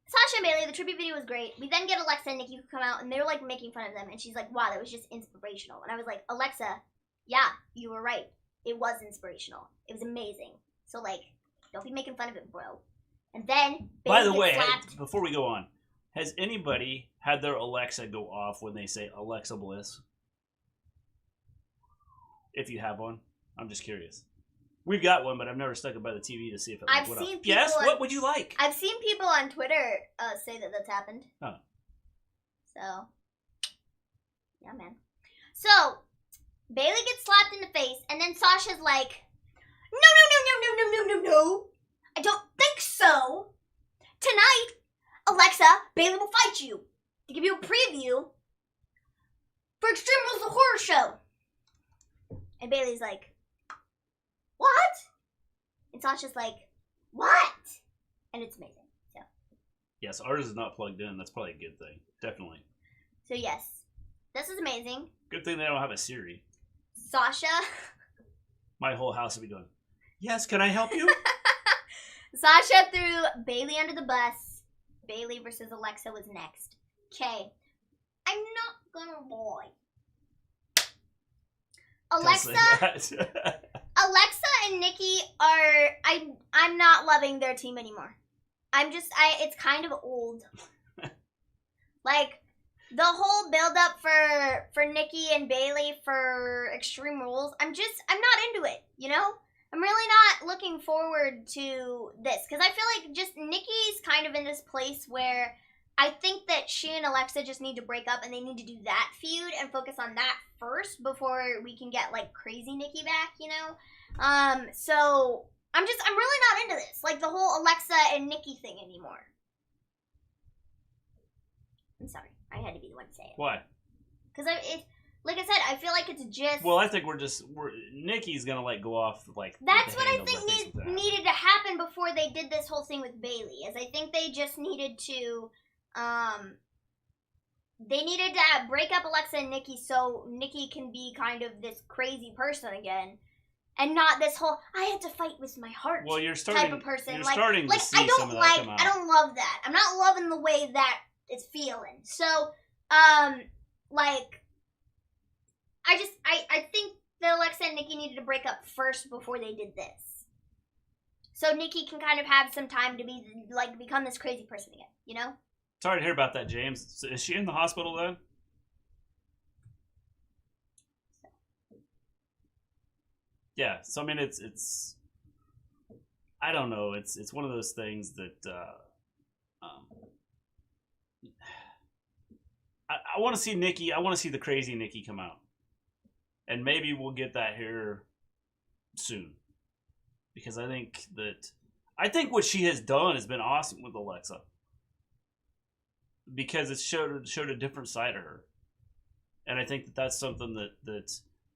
Sasha and Bayley, the tribute video was great. We then get Alexa and Nikki who come out, and they're, making fun of them. And she's like, wow, that was just inspirational. And I was like, Alexa, yeah, you were right. It was inspirational. It was amazing. So, don't be making fun of it, bro. And then, Bayley by the way, slapped. Before we go on, has anybody had their Alexa go off when they say Alexa Bliss? If you have one. I'm just curious. We've got one, but I've never stuck it by the TV to see if it I've went seen up. people Yes, on- what would you like? I've seen people on Twitter say that that's happened. Oh. So, yeah, man. So, Bayley gets slapped in the face, and then Sasha's like, no. I don't think so. Tonight, Alexa, Bayley will fight you. To give you a preview for Extreme Rules the Horror Show. And Bayley's like, what? And Sasha's like, what? And it's amazing. So. Yes, ours is not plugged in. That's probably a good thing. Definitely. So yes, this is amazing. Good thing they don't have a Siri. Sasha. My whole house would be going, yes, can I help you? Sasha threw Bayley under the bus. Bayley versus Alexa was next. Okay. I'm not gonna lie. Alexa and Nikki are I'm not loving their team anymore. It's kind of old. Like the whole build up for Nikki and Bayley for Extreme Rules, I'm not into it, you know? I'm really not looking forward to this because I feel like just Nikki's kind of in this place where I think that she and Alexa just need to break up and they need to do that feud and focus on that first before we can get like crazy Nikki back, you know? So I'm really not into this, like the whole Alexa and Nikki thing anymore. I'm sorry, I had to be the one to say it. Why? Because like I said, I feel like it's just. Well, I think Nikki's gonna like go off like. That's what I think needed to happen before they did this whole thing with Bayley. Is I think they just needed to, they needed to break up Alexa and Nikki so Nikki can be kind of this crazy person again, and not this whole I had to fight with my heart. Well, you're starting type of person. You're like, starting to see I don't some of that come out. I don't love that. I'm not loving the way that it's feeling. So, like. I think that Alexa and Nikki needed to break up first before they did this. So Nikki can kind of have some time to become this crazy person again, you know? Sorry to hear about that, James. So is she in the hospital then? Yeah, so I mean it's I don't know, it's one of those things that I want to see Nikki, I want to see the crazy Nikki come out. And maybe we'll get that here soon. Because I think what she has done has been awesome with Alexa. Because it showed a different side of her. And I think that's something that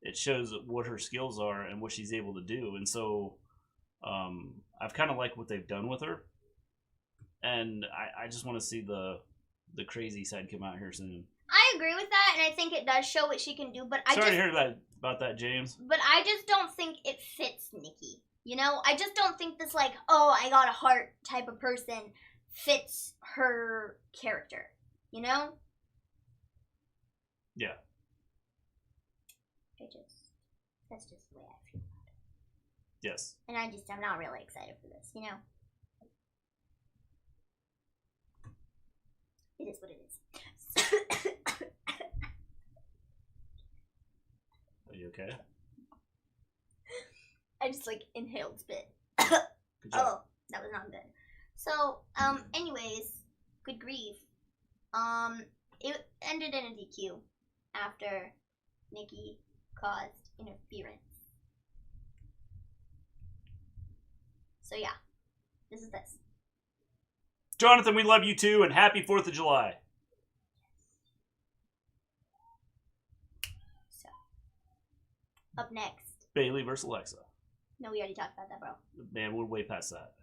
it shows what her skills are and what she's able to do. And so I've kind of liked what they've done with her. And I just want to see the crazy side come out here soon. I agree with that, and I think it does show what she can do, but Sorry to hear about that, James. But I just don't think it fits Nikki. You know? I just don't think this, like, oh, I got a heart type of person fits her character. You know? Yeah. That's just the way I feel about it. Yes. And I'm not really excited for this, you know? It is what it is. Are you okay? I just inhaled spit. Good job. Oh, that was not good. So, anyways, good grief. It ended in a DQ after Nikki caused interference. So yeah, this is this. Jonathan, we love you too, and happy 4th of July. So, up next. Bayley versus Alexa. No, we already talked about that, bro. Man, we're way past that.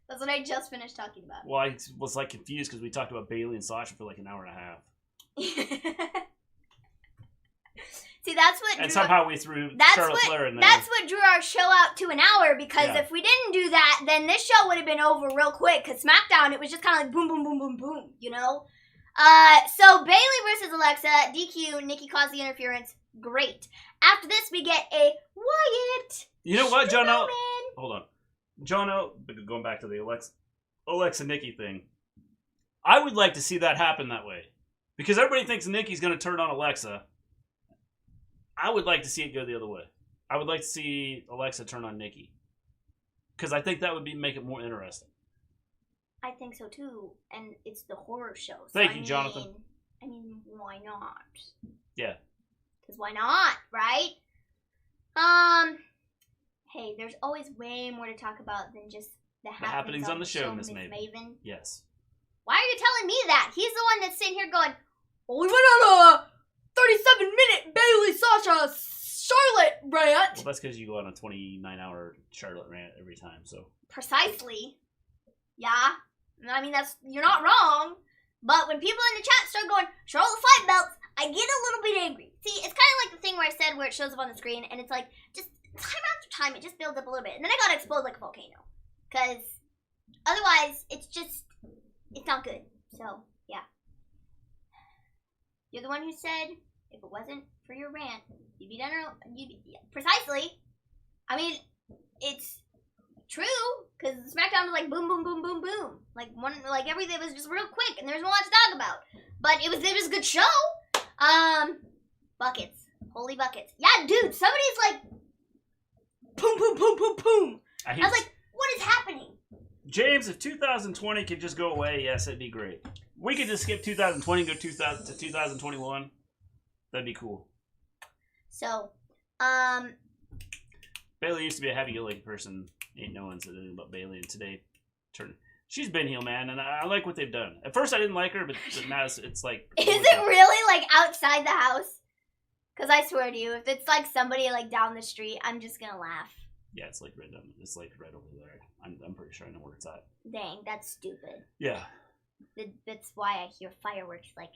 That's what I just finished talking about. Well, I was confused because we talked about Bayley and Sasha for an hour and a half. See, that's what. And somehow we threw Charlotte Flair in there. That's what drew our show out to an hour, because if we didn't do that, then this show would have been over real quick. Because SmackDown, it was just kind of boom, boom, boom, boom, boom, you know? So Bayley versus Alexa, DQ, Nikki caused the interference. Great. After this, we get a Wyatt. You know what, Jono? Hold on. Jono, going back to the Alexa Nikki thing, I would like to see that happen that way. Because everybody thinks Nikki's going to turn on Alexa. I would like to see it go the other way. I would like to see Alexa turn on Nikki. Because I think that would make it more interesting. I think so too. And it's the horror show. So Thank you, Jonathan. I mean, why not? Yeah. Because why not, right? Hey, there's always way more to talk about than just the happenings on the show, Miss Miss Maven. Yes. Why are you telling me that? He's the one that's sitting here going, well, we went on a 37-minute Bayley Sasha Charlotte rant. Well, that's because you go on a 29-hour Charlotte rant every time, so. Precisely. Yeah. I mean, you're not wrong. But when people in the chat start going, Charlotte 5 belts, I get a little bit angry. See, it's kind of like the thing where I said where it shows up on the screen, and it's like, just time after time, it just builds up a little bit. And then I gotta explode like a volcano. Because otherwise, it's not good. So, yeah. You're the one who said, if it wasn't for your rant, you'd be done precisely. I mean, it's true, because Smackdown was like boom, boom, boom, boom, boom. Like everything was just real quick, and there's a lot to talk about. But it was a good show. Buckets. Holy buckets. Yeah, dude, somebody's like, boom, boom, boom, boom, boom. I was like, what is happening? James, if 2020 could just go away, yes, it'd be great. We could just skip 2020 and go to 2021. That'd be cool. So, Bayley used to be a happy-go-lucky person. Ain't no one said anything about Bayley, and today she's been heel, man, and I like what they've done. At first, I didn't like her, but now it's like. Is it really like outside the house? Because I swear to you, if it's like somebody like down the street, I'm just gonna laugh. Yeah, it's like right over there. I'm pretty sure I know where it's at. Dang, that's stupid. Yeah. That's why I hear fireworks like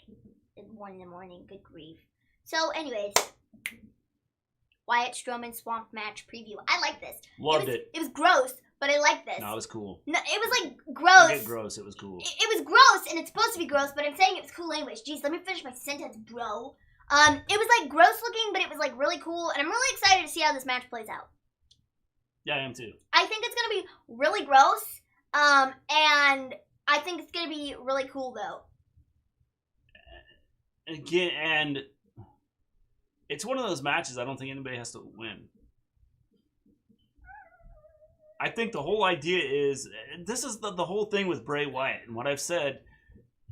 at 1 in the morning. Good grief. So, anyways, Wyatt Strowman Swamp Match preview. I like this. Loved it. It was gross, but I like this. No, it was cool. No, it was like gross. Forget gross. It was cool. It was gross, and it's supposed to be gross, but I'm saying it was cool anyways. Jeez, let me finish my sentence, bro. It was like gross looking, but it was like really cool, and I'm really excited to see how this match plays out. Yeah, I am too. I think it's gonna be really gross, and I think it's gonna be really cool though. Again, and it's one of those matches I don't think anybody has to win. I think the whole idea is, this is the whole thing with Bray Wyatt, and what I've said,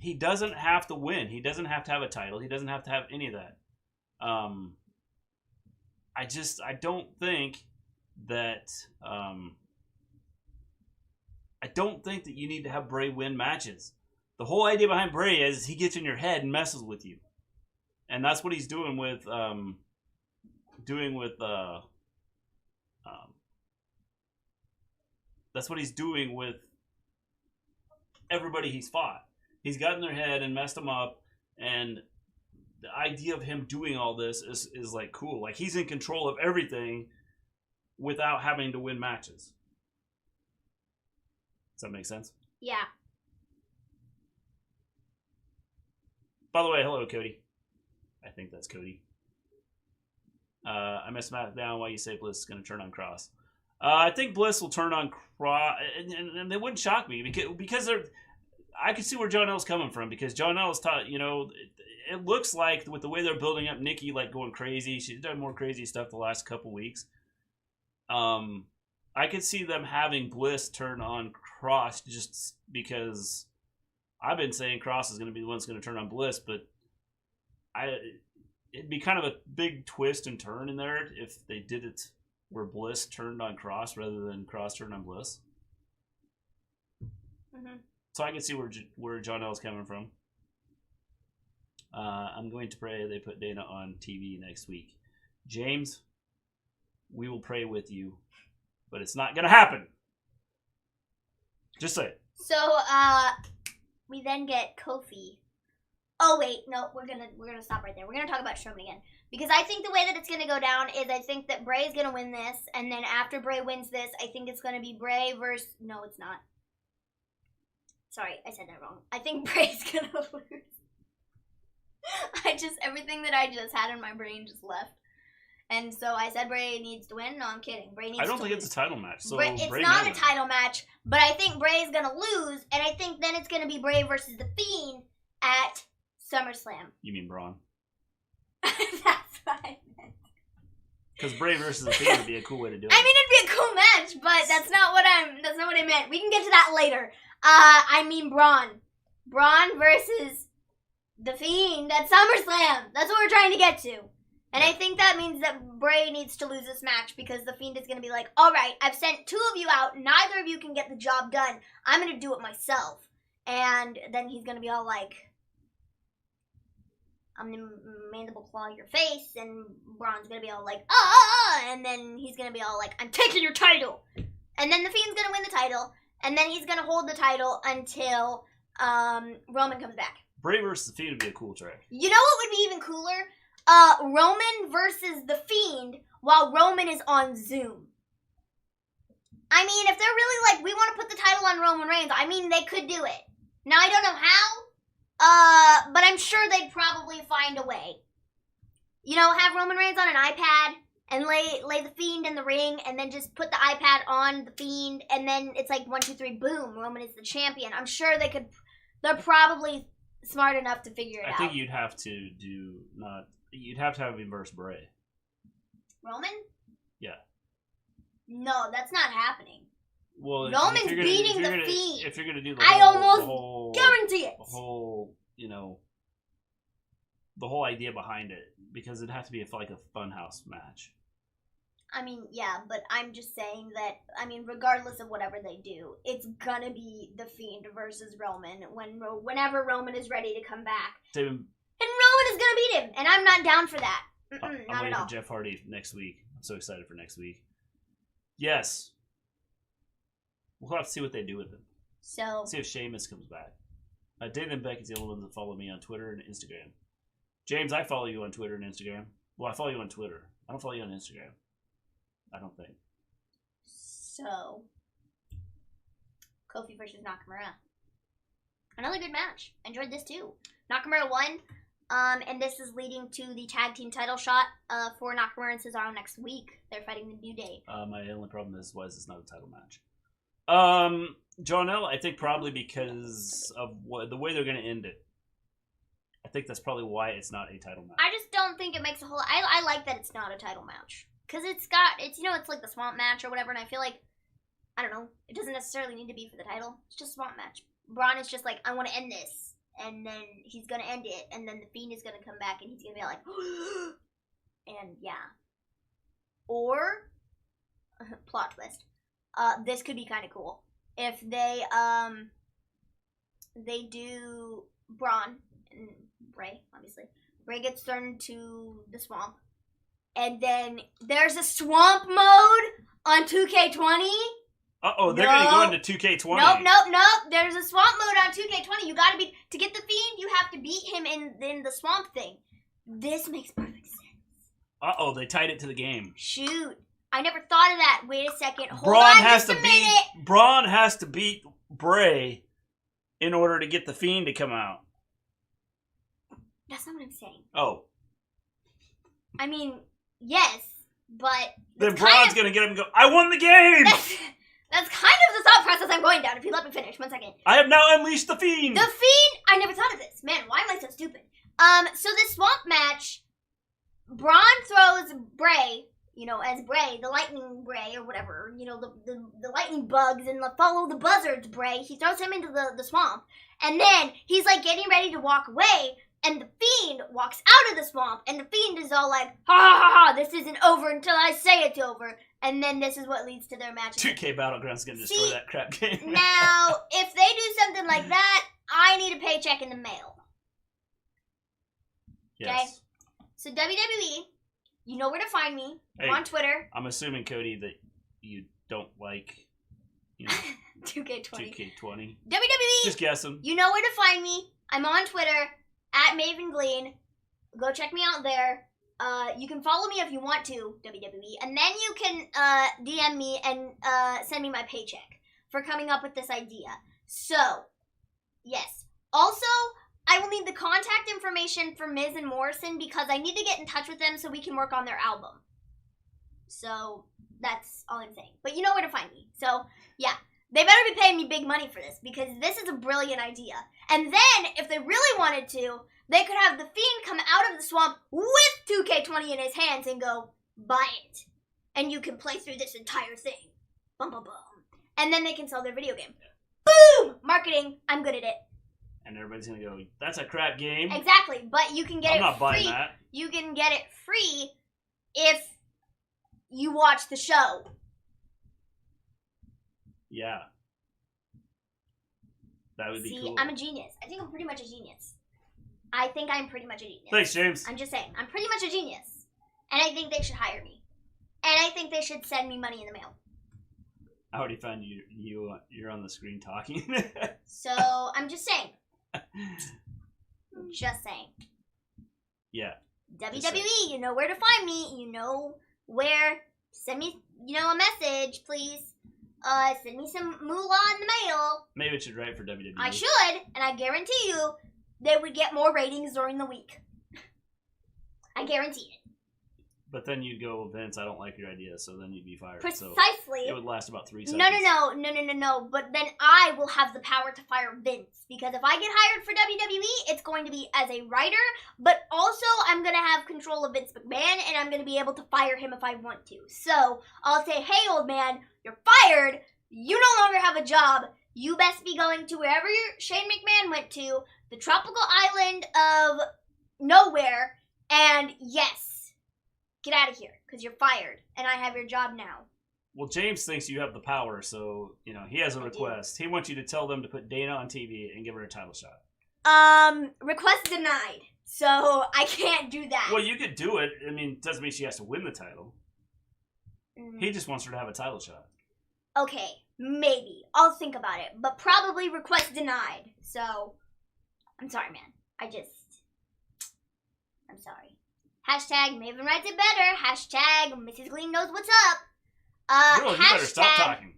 he doesn't have to win. He doesn't have to have a title. He doesn't have to have any of that. I don't think that you need to have Bray win matches. The whole idea behind Bray is he gets in your head and messes with you, and that's what he's doing with that's what he's doing with everybody he's fought. He's got in their head and messed them up, and the idea of him doing all this is like cool. Like he's in control of everything without having to win matches. Does that make sense? Yeah. By the way, hello, Cody. I think that's Cody. I missed Smackdown. Why you say Bliss is going to turn on Cross? I think Bliss will turn on Cross, and it wouldn't shock me because I can see where John L's coming from, because John L's taught, it looks like with the way they're building up Nikki, like going crazy. She's done more crazy stuff the last couple weeks. I could see them having Bliss turn on Cross just because I've been saying Cross is going to be the one that's going to turn on Bliss, but it'd be kind of a big twist and turn in there if they did it where Bliss turned on Cross rather than Cross turned on Bliss. Mm-hmm. So I can see where John L's coming from. I'm going to pray they put Dana on TV next week. James, we will pray with you, but it's not going to happen. Just say it. So, we then get Kofi. Oh wait, no, we're gonna stop right there. We're gonna talk about Strowman again, because I think the way that it's gonna go down is I think that Bray is gonna win this, and then after Bray wins this, I think it's gonna be Bray versus. No, it's not. Sorry, I said that wrong. I think Bray's gonna lose. Everything that I just had in my brain just left. And so I said Bray needs to win. No, I'm kidding. Bray needs to win. I don't think it's a title match. So it's Bray not a title match, but I think Bray's going to lose, and I think then it's going to be Bray versus The Fiend at SummerSlam. You mean Braun? That's what I meant. Because Bray versus the Fiend would be a cool way to do it. I mean, it'd be a cool match, but that's not what I meant. We can get to that later. I mean Braun. Braun versus the Fiend at SummerSlam. That's what we're trying to get to. And I think that means that Bray needs to lose this match because the Fiend is going to be like, all right, I've sent 2 of you out. Neither of you can get the job done. I'm going to do it myself. And then he's going to be all like, I'm going to mandible claw your face. And Braun's going to be all like, ah. And then he's going to be all like, I'm taking your title. And then the Fiend's going to win the title. And then he's going to hold the title until Roman comes back. Bray versus the Fiend would be a cool track. You know what would be even cooler? Roman versus the Fiend while Roman is on Zoom. I mean, if they're really like, we want to put the title on Roman Reigns, I mean, they could do it. Now, I don't know how, but I'm sure they'd probably find a way. You know, have Roman Reigns on an iPad and lay the Fiend in the ring and then just put the iPad on the Fiend and then it's like 1, 2, 3, boom, Roman is the champion. I'm sure they're probably smart enough to figure it out. I think you'd have to you'd have to have him versus Bray. Roman? Yeah. No, that's not happening. Well, Roman's beating the Fiend. If you're gonna do I almost guarantee it. The whole, the whole idea behind it, because it'd have to be like a funhouse match. I mean, yeah, but I'm just saying that, I mean, regardless of whatever they do, it's gonna be the Fiend versus Roman whenever Roman is ready to come back. And Roman is gonna beat him, and I'm not down for that. I'm waiting for Jeff Hardy next week. I'm so excited for next week. Yes. We'll have to see what they do with him. So. See if Sheamus comes back. David and Becky's the only ones that follow me on Twitter and Instagram. James, I follow you on Twitter and Instagram. Well, I follow you on Twitter. I don't follow you on Instagram. I don't think. So. Kofi versus Nakamura. Another good match. Enjoyed this too. Nakamura won. And this is leading to the tag team title shot for Nakamura and Cesaro next week. They're fighting the New Day. My only problem is why is this not a title match? John L., I think probably because of the way they're going to end it. I think that's probably why it's not a title match. I just don't think it makes a whole... I like that it's not a title match. Because it's like the swamp match or whatever, and I feel like, I don't know, it doesn't necessarily need to be for the title. It's just a swamp match. Braun is just like, I want to end this. And then he's going to end it, and then the Fiend is going to come back, and he's going to be like, and yeah. Or, plot twist, this could be kind of cool. If they do Braun, and Bray, obviously. Bray gets thrown into the swamp, and then there's a swamp mode on 2K20. Uh-oh, they're going to go into 2K20. Nope. There's a swamp mode on 2K20. You gotta to get the Fiend, you have to beat him in the swamp thing. This makes perfect sense. Uh-oh, they tied it to the game. Shoot. I never thought of that. Wait a second. Braun has to beat Bray in order to get the Fiend to come out. That's not what I'm saying. Oh. I mean, yes, but... Then Braun's gonna get him and go, I won the game! That's kind of the thought process I'm going down, if you let me finish. 1 second. I have now unleashed the Fiend! The Fiend? I never thought of this. Man, why am I so stupid? So this swamp match, Braun throws Bray, as Bray, the lightning Bray or whatever, the lightning bugs and follow the buzzards Bray. He throws him into the swamp. And then he's like getting ready to walk away, and the Fiend walks out of the swamp, and the Fiend is all like, ha ha ha, this isn't over until I say it's over. And then this is what leads to their match. 2K Battleground's gonna destroy that crap game. Now, if they do something like that, I need a paycheck in the mail. Yes. Okay? So WWE, you know where to find me. I'm on Twitter. I'm assuming, Cody, that you don't like, 2K20. 2K20. WWE. Just guessing. You know where to find me. I'm on Twitter, @Maven Gleen. Go check me out there. You can follow me if you want to, WWE, and then you can DM me and send me my paycheck for coming up with this idea. So, yes. Also, I will need the contact information for Miz and Morrison because I need to get in touch with them so we can work on their album. So, that's all I'm saying. But you know where to find me. So, yeah. They better be paying me big money for this because this is a brilliant idea. And then, if they really wanted to, they could have the Fiend come out of the swamp with 2K20 in his hands and go, buy it, and you can play through this entire thing. Bum, bum, bum. And then they can sell their video game. Boom! Marketing. I'm good at it. And everybody's gonna go, that's a crap game. Exactly, but you can get I'm it not free. buying that. You can get it free if you watch the show. Yeah. That would be cool. I'm a genius. I think I'm pretty much a genius. I think I'm pretty much a genius. Thanks, James. I'm just saying, I'm pretty much a genius. And I think they should hire me. And I think they should send me money in the mail. I already found you're on the screen talking. So, I'm just saying. Just saying. Yeah. WWE, you know where to find me. You know where. Send me, a message, please. Send me some moolah in the mail. Maybe it should write for WWE. I should, and I guarantee you, they would get more ratings during the week. I guarantee it. But then you'd go, Vince, I don't like your idea, so then you'd be fired. Precisely. So it would last about 3 seconds. No. But then I will have the power to fire Vince. Because if I get hired for WWE, it's going to be as a writer, but also I'm going to have control of Vince McMahon, and I'm going to be able to fire him if I want to. So I'll say, hey, old man, you're fired. You no longer have a job. You best be going to wherever Shane McMahon went to, the tropical island of nowhere, and yes. Get out of here, because you're fired, and I have your job now. Well, James thinks you have the power, so, he has a request. He wants you to tell them to put Dana on TV and give her a title shot. Request denied, so I can't do that. Well, you could do it. I mean, it doesn't mean she has to win the title. He just wants her to have a title shot. Okay, maybe. I'll think about it, but probably request denied, so I'm sorry, man. I'm sorry. Hashtag Maven writes it better. Hashtag Mrs. Gleen knows what's up. Girl, you better stop talking.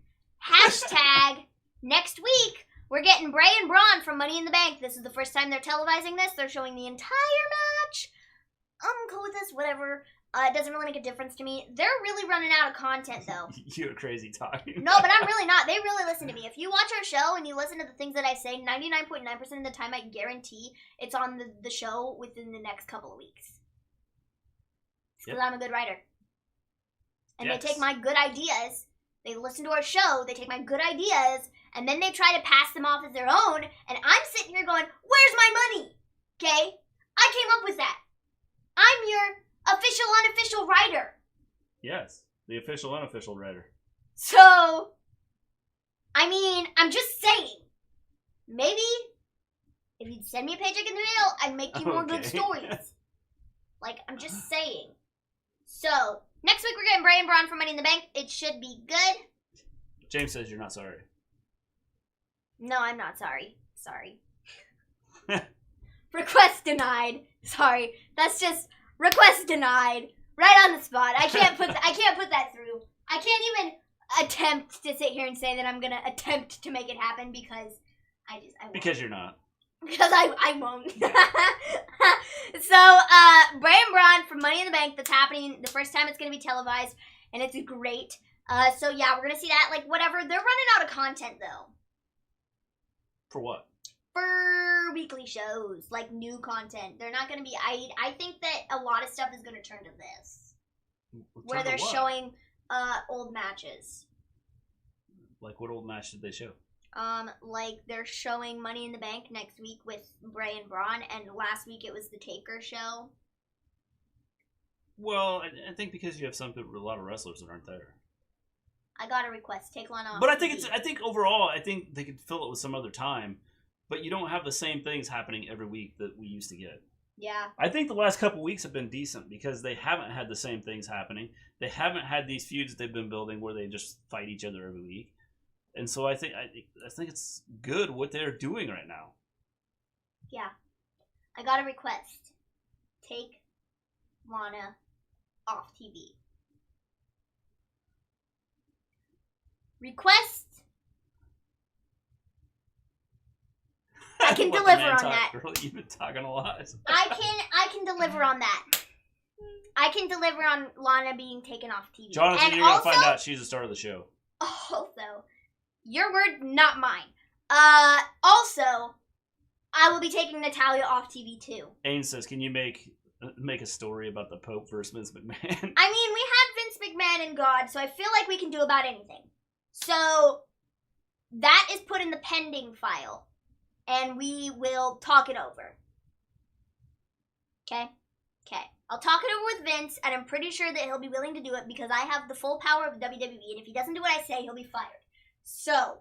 Hashtag next week we're getting Bray and Braun from Money in the Bank. This is the first time they're televising this. They're showing the entire match. I'm cool with this, whatever. It doesn't really make a difference to me. They're really running out of content, though. You're crazy talking. No, but I'm really not. They really listen to me. If you watch our show and you listen to the things that I say, 99.9% of the time, I guarantee it's on the show within the next couple of weeks. Because I'm a good writer. And They take my good ideas, they listen to our show, they take my good ideas, and then they try to pass them off as their own, and I'm sitting here going, where's my money? Okay? I came up with that. I'm your official, unofficial writer. Yes, the official, unofficial writer. So, I mean, I'm just saying, maybe if you'd send me a paycheck in the mail, I'd make you more good stories. Like, I'm just saying. So, next week we're getting Bray and Braun for Money in the Bank. It should be good. James says you're not sorry. No, I'm not sorry. Sorry. Request denied. Sorry. That's just request denied. Right on the spot. I can't put that through. I can't even attempt to sit here and say that I'm gonna attempt to make it happen because I won't. Because you're not. Because I won't. So, Bray and Braun for Money in the Bank, that's happening the first time it's going to be televised, and it's great. So, yeah, we're going to see that, like, whatever. They're running out of content, though. For what? For weekly shows, like, new content. They're not going to be, I think that a lot of stuff is going to turn to this. Where they're showing, old matches. Like, what old match did they show? Like they're showing Money in the Bank next week with Bray and Braun, and last week it was the Taker show. Well, I think because you have a lot of wrestlers that aren't there. I got a request. Take one off. But I think overall, I think they could fill it with some other time, but you don't have the same things happening every week that we used to get. Yeah. I think the last couple weeks have been decent because they haven't had the same things happening. They haven't had these feuds they've been building where they just fight each other every week. And so I think it's good what they're doing right now. Yeah. I got a request. Take Lana off TV. Request. I can deliver on that. Girl, you've been talking a lot. I can deliver on that. I can deliver on Lana being taken off TV. Jonathan, and you're going to find out she's the star of the show. Also, your word, not mine. Also, I will be taking Natalya off TV too. Ain says, can you make make a story about the Pope versus Vince McMahon. I mean, we had Vince McMahon and God, so I feel like we can do about anything. So that is put in the pending file, and we will talk it over. Okay? Okay. I'll talk it over with Vince, and I'm pretty sure that he'll be willing to do it because I have the full power of WWE, and if he doesn't do what I say, he'll be fired. So.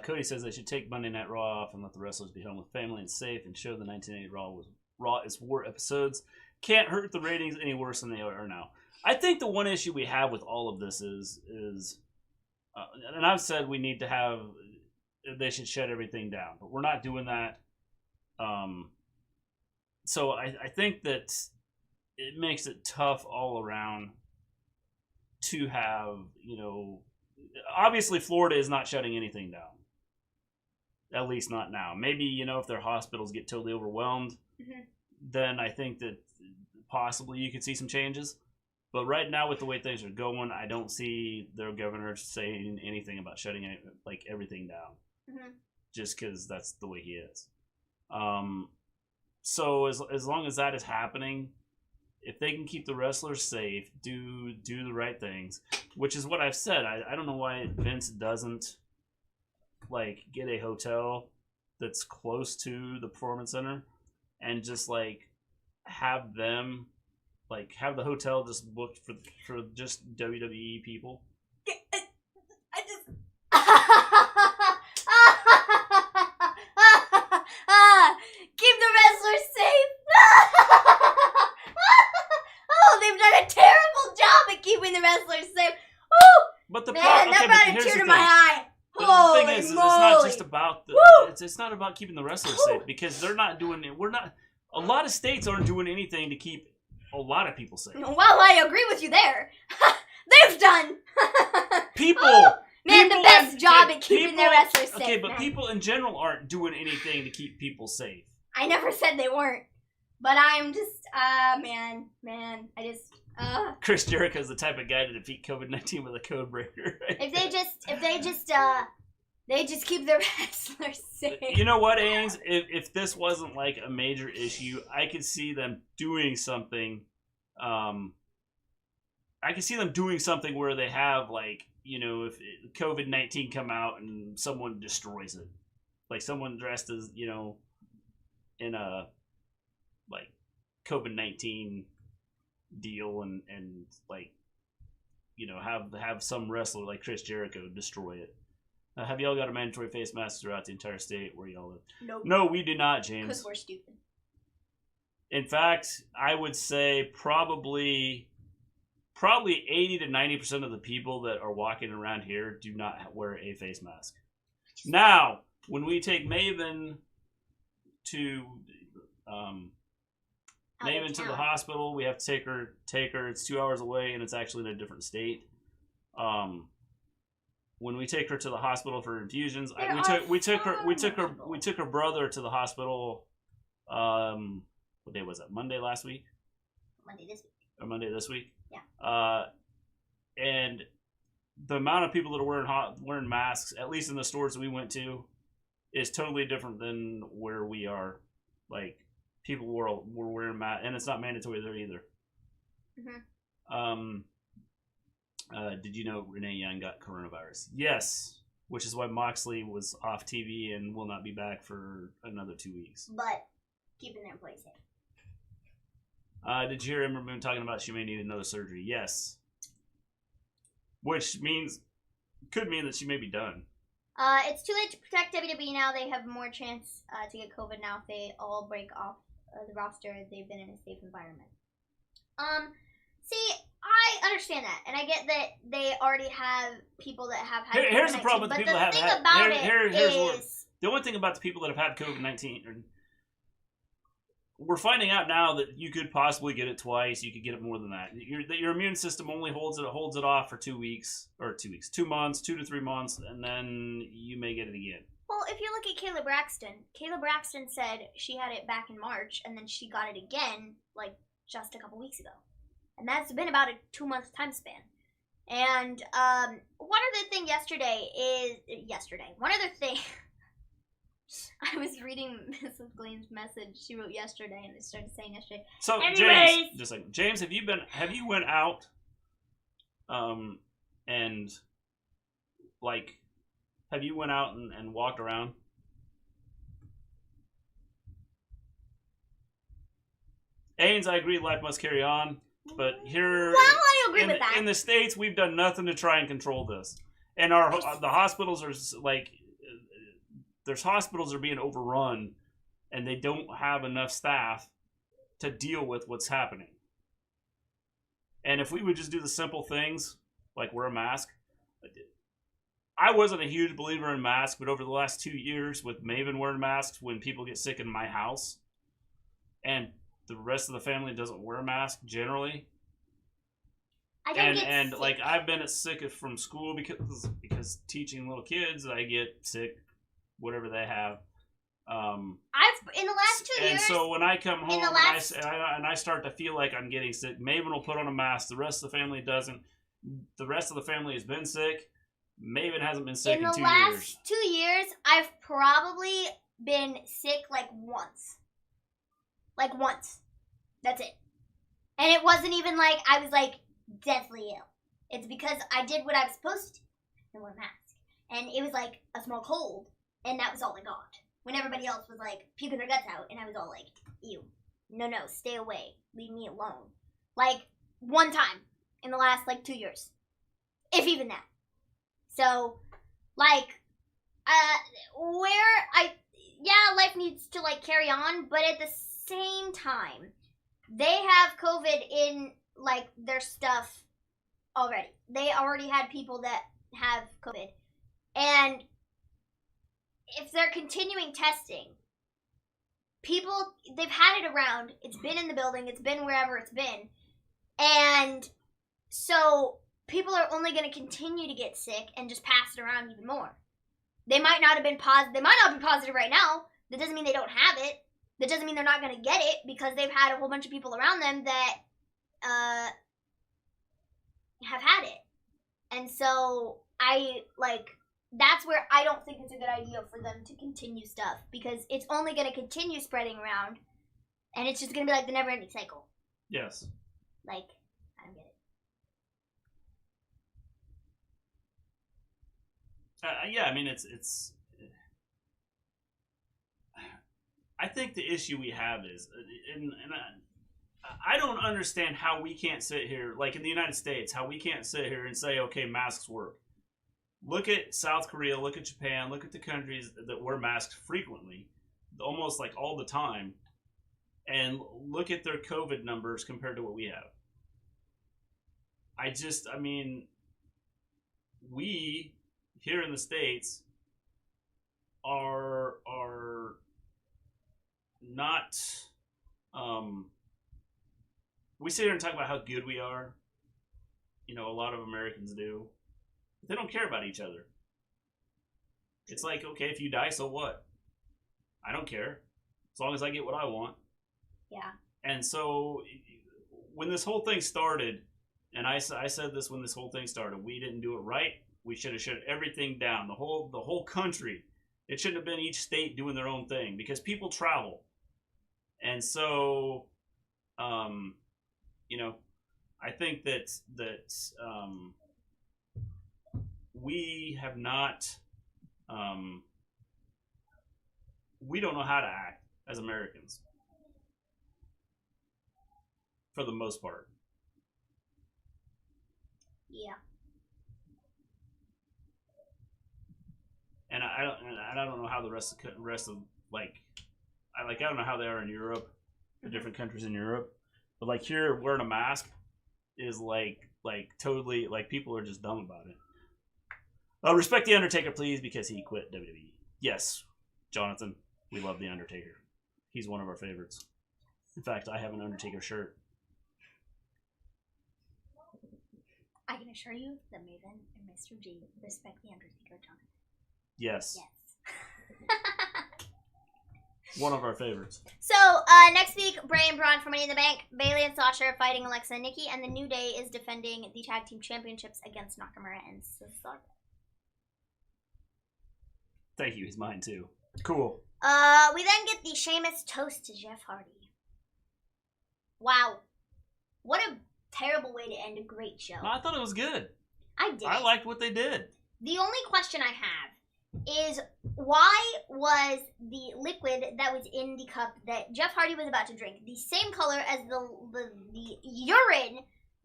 Cody says they should take Monday Night Raw off and let the wrestlers be home with family and safe and show the 1980 Raw is war episodes. Can't hurt the ratings any worse than they are now. I think the one issue we have with all of this is and I've said we need to have, they should shut everything down, but we're not doing that. So I think that it makes it tough all around to have, obviously Florida is not shutting anything down. At least not now. Maybe, if their hospitals get totally overwhelmed, then I think that possibly you could see some changes. But right now, with the way things are going, I don't see their governor saying anything about shutting everything down. Just because that's the way he is. So as long as that is happening, if they can keep the wrestlers safe, do the right things, which is what I've said. I don't know why Vince doesn't get a hotel that's close to the Performance Center and just have them have the hotel just booked for just WWE people. I just keep the wrestlers safe. Oh, they've done a terrible job at keeping the wrestlers safe. Woo! But the that brought a tear to my eye. The thing is, it's not just about it's not about keeping the wrestlers safe because they're not doing it. A lot of states aren't doing anything to keep a lot of people safe. Well, I agree with you there. They've done people. The best job at keeping their wrestlers safe. Okay, but people in general aren't doing anything to keep people safe. I never said they weren't, but I'm just man, I just Chris Jericho's the type of guy to defeat COVID-19 with a code breaker. Right? They just keep their wrestlers safe. You know what, Ains? If this wasn't a major issue, I could see them doing something. I could see them doing something where they have if COVID-19 come out and someone destroys it, someone dressed as in a COVID-19 deal and have some wrestler like Chris Jericho destroy it. Have y'all got a mandatory face mask throughout the entire state where y'all live? Nope. No, we do not, James. Because we're stupid. In fact, I would say probably 80 to 90% of the people that are walking around here do not wear a face mask. Now, when we take Maven to the hospital, we have to take her. It's 2 hours away, and it's actually in a different state. When we take her to the hospital for infusions, we took her brother to the hospital. What day was that? Monday last week. Monday this week. Or Monday this week. Yeah. And the amount of people that are wearing masks, at least in the stores that we went to, is totally different than where we are. People were wearing masks, and it's not mandatory there either. Did you know Renee Young got coronavirus? Yes, which is why Moxley was off TV and will not be back for another 2 weeks. But keeping their employees safe. Did you hear Ember Moon talking about she may need another surgery? Yes. Which could mean that she may be done. It's too late to protect WWE now. They have more chance to get COVID now if they all break off the roster. They've been in a safe environment. See, I understand that, and I get that they already have people that have had COVID-19. Here's the problem with the people that have had. The only thing about the people that have had COVID-19, we're finding out now that you could possibly get it twice. You could get it more than that. Your immune system only holds it off for 2 months, 2 to 3 months, and then you may get it again. Well, if you look at Kayla Braxton said she had it back in March, and then she got it again, just a couple weeks ago. And that's been about a 2-month time span. And one other thing I was reading Mrs. Gleen's message she wrote yesterday, and I started saying yesterday. So Anyways. James, have you went out, and like, have you went out and walked around? Ains, I agree, life must carry on, but here, well, I agree with that. In the States, we've done nothing to try and control this, and the hospitals are like, there's hospitals are being overrun, and they don't have enough staff to deal with what's happening. And if we would just do the simple things, like wear a mask. I wasn't a huge believer in masks, but over the last 2 years with Maven wearing masks when people get sick in my house, and the rest of the family doesn't wear a mask generally. I don't get and sick. like I've been sick from school because teaching little kids, I get sick, whatever they have. I've in the last 2 years. And so when I come home and I start to feel like I'm getting sick, Maven will put on a mask. The rest of the family doesn't. The rest of the family has been sick. Maven hasn't been sick in 2 years. In the last 2 years, I've probably been sick like once. Like once. That's it. And it wasn't even like I was like deathly ill. It's because I did what I was supposed to do and wear a mask. And it was like a small cold, and that was all I got. When everybody else was like puking their guts out, and I was all like, ew. No, stay away. Leave me alone. Like one time in the last like 2 years. If even that. So, like, life needs to, like, carry on, but at the same time, they have COVID in, like, their stuff already. They already had people that have COVID. And if they're continuing testing, people, they've had it around. It's been in the building. It's been wherever it's been. And so people are only going to continue to get sick and just pass it around even more. They might not be positive right now. That doesn't mean they don't have it. That doesn't mean they're not going to get it because they've had a whole bunch of people around them that have had it. And so that's where I don't think it's a good idea for them to continue stuff because it's only going to continue spreading around and it's just going to be like the never-ending cycle. Yes. Like, I don't get it. Yeah, I mean, it's. I think the issue we have is, and I don't understand how we can't sit here, like in the United States, how we can't sit here and say, okay, masks work. Look at South Korea, look at Japan, look at the countries that wear masks frequently, almost like all the time, and look at their COVID numbers compared to what we have. We here in the States are not, we sit here and talk about how good we are. You know, a lot of Americans do. But they don't care about each other. It's like, okay, if you die, so what? I don't care. As long as I get what I want. Yeah. And so when this whole thing started, and I said this when this whole thing started, we didn't do it right. We should have shut everything down. The whole country. It shouldn't have been each state doing their own thing because people travel. And so, you know, I think that we have not, we don't know how to act as Americans for the most part. Yeah. And I don't know how the rest of I don't know how they are in Europe, the different countries in Europe, but like here wearing a mask is like totally like people are just dumb about it. Respect the Undertaker, please, because he quit WWE. Yes, Jonathan, we love the Undertaker. He's one of our favorites. In fact, I have an Undertaker shirt. I can assure you that Maven and Mr. G respect the Undertaker, Jonathan. Yes. One of our favorites. So, next week, Brawn Braun for Money in the Bank. Bayley and Sasha are fighting Alexa and Nikki, and the New Day is defending the Tag Team Championships against Nakamura and Cesaro. Thank you, he's mine too. Cool. We then get the Sheamus toast to Jeff Hardy. Wow. What a terrible way to end a great show. No, I thought it was good. I did. I liked what they did. The only question I have is, why was the liquid that was in the cup that Jeff Hardy was about to drink the same color as the urine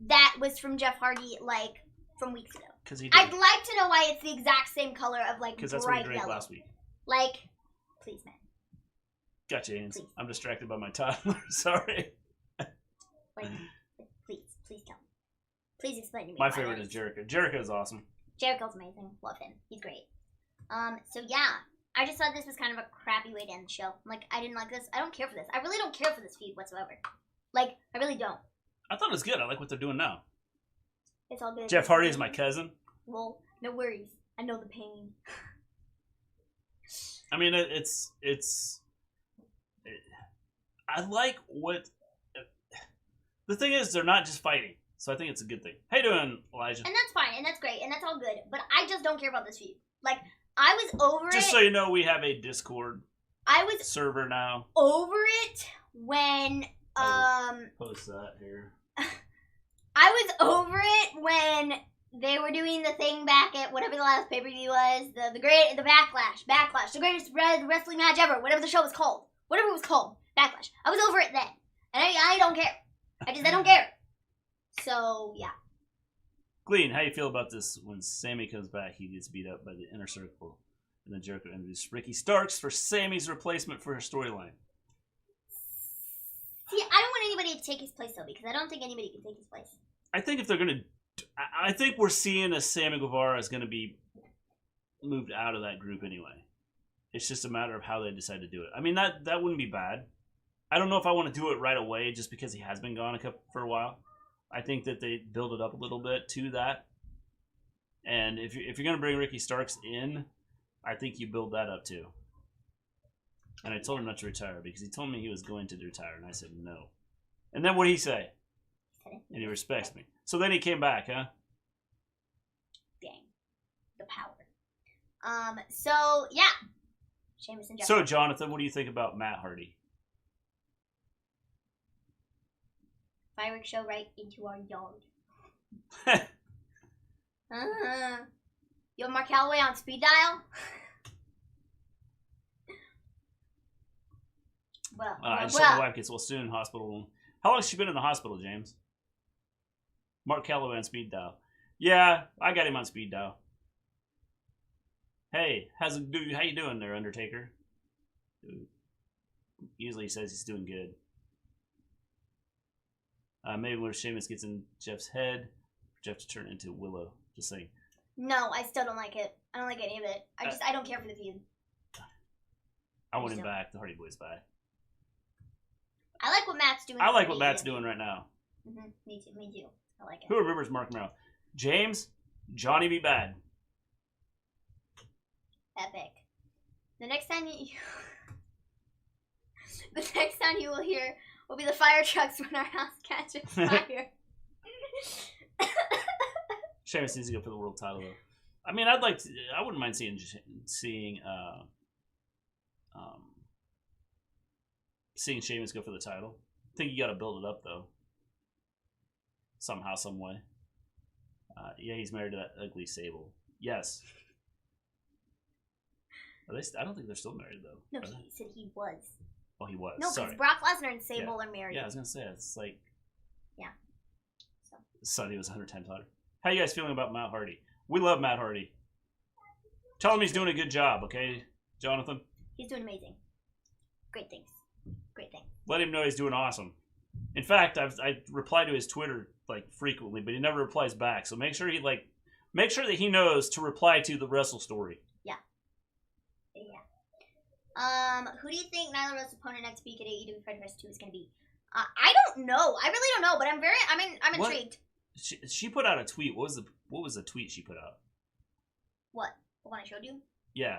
that was from Jeff Hardy, like, from weeks ago? I'd like to know why it's the exact same color of, like, because that's bright what he drank yellow. last week. Like, please, man. Gotcha, Ains. Please. I'm distracted by my toddler. Sorry. Like, please tell me. Please explain to me. My favorite is Jericho. Jericho is awesome. Jericho's amazing. Love him. He's great. So yeah, I just thought this was kind of a crappy way to end the show. Like, I didn't like this. I don't care for this. I really don't care for this feud whatsoever. Like, I really don't. I thought it was good. I like what they're doing now. It's all good. Jeff Hardy is my cousin. Well, no worries. I know the pain. I mean, I like what... The thing is, they're not just fighting. So I think it's a good thing. How you doing, Elijah? And that's fine, and that's great, and that's all good. But I just don't care about this feud. Like, I was over just so you know, we have a Discord server now. Over it when, Post that here. I was over it when they were doing the thing back at whatever the last pay-per-view was. The Backlash. The greatest wrestling match ever. Whatever the show was called. Whatever it was called. Backlash. I was over it then. And I don't care. I don't care. So, yeah. Gleen, how you feel about this? When Sammy comes back, he gets beat up by the Inner Circle. And then Jericho introduces Ricky Starks for Sammy's replacement for her storyline. See, I don't want anybody to take his place, though, because I don't think anybody can take his place. I think if they're going to... I think we're seeing a Sammy Guevara is going to be moved out of that group anyway. It's just a matter of how they decide to do it. I mean, that wouldn't be bad. I don't know if I want to do it right away just because he has been gone for a while. I think that they build it up a little bit to that. And if you're going to bring Ricky Starks in, I think you build that up too. And I told him not to retire because he told me he was going to retire, and I said no. And then what did he say? And he respects me. So then he came back, huh? Dang. The power. So, yeah. Sheamus and Jeff. So, Jonathan, what do you think about Matt Hardy? Fireworks show right into our yard. You have Mark Calloway on speed dial? I just said the wife gets soon in hospital. How long has she been in the hospital, James? Mark Calloway on speed dial. Yeah, I got him on speed dial. Hey, how you doing there, Undertaker? Usually he says he's doing good. Maybe when Sheamus gets in Jeff's head, Jeff to turn into Willow. Just saying. No, I still don't like it. I don't like any of it. I don't care for the feud. I want him back. The Hardy Boy's back. I like what Matt's doing. I like what Matt's doing right now. Mm-hmm. Me too. I like it. Who remembers Mark Merrill? James, Johnny be bad. Epic. The next time you will hear will be the fire trucks when our house catches fire. Sheamus needs to go for the world title though. I mean, I wouldn't mind seeing Sheamus go for the title. I think you got to build it up though. Somehow, some way. Yeah, he's married to that ugly Sable. Yes. Are they? I don't think they're still married though. No, he said he was. Oh, he was. No, because Brock Lesnar and Sable are married. Yeah, I was gonna say it's like. Yeah. Sonny was 110 hotter. How you guys feeling about Matt Hardy? We love Matt Hardy. Tell him he's doing a good job, okay, Jonathan? He's doing amazing. Great things. Let him know he's doing awesome. In fact, I reply to his Twitter like frequently, but he never replies back. So make sure that he knows to reply to the Wrestle Story. Yeah. Who do you think Nyla Rose's opponent next week at AEW Fighting Fest 2 is going to be? I don't know. I really don't know, but I'm intrigued. She put out a tweet. What was the tweet she put out? What? The one I showed you? Yeah.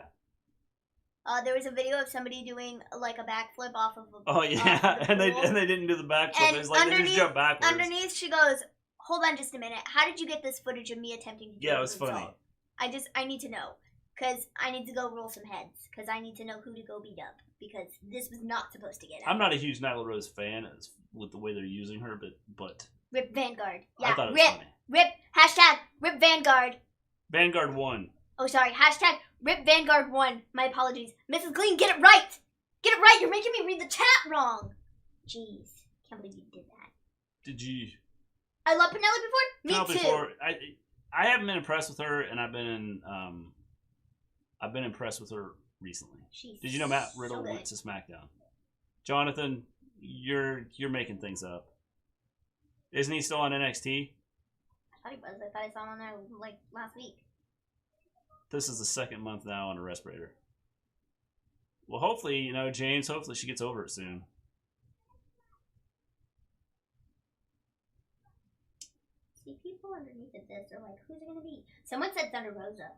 There was a video of somebody doing like a backflip off of a. Oh yeah, and they didn't do the backflip. It was like they just jumped backwards. Underneath, she goes, "Hold on, just a minute. How did you get this footage of me attempting to do it was funny. I need to know." because I need to go roll some heads, because I need to know who to go beat up, because this was not supposed to get out. I'm not a huge Nyla Rose fan with the way they're using her, but Rip Vanguard. Yeah, I thought it was funny. Rip, hashtag Rip Vanguard. Vanguard won. Oh, sorry, hashtag Rip Vanguard won. My apologies. Mrs. Gleen, get it right! Get it right! You're making me read the chat wrong! Jeez, can't believe you did that. Did you? I love Penelope before? Me too. Before, I haven't been impressed with her, and I've been impressed with her recently. Did you know Matt Riddle went to SmackDown? Jonathan, you're making things up. Isn't he still on NXT? I thought he was. I thought I saw him on there like last week. This is the second month now on a respirator. Well, hopefully, James, hopefully she gets over it soon. See, people underneath of this are like, who's it going to be? Someone said Thunder Rosa.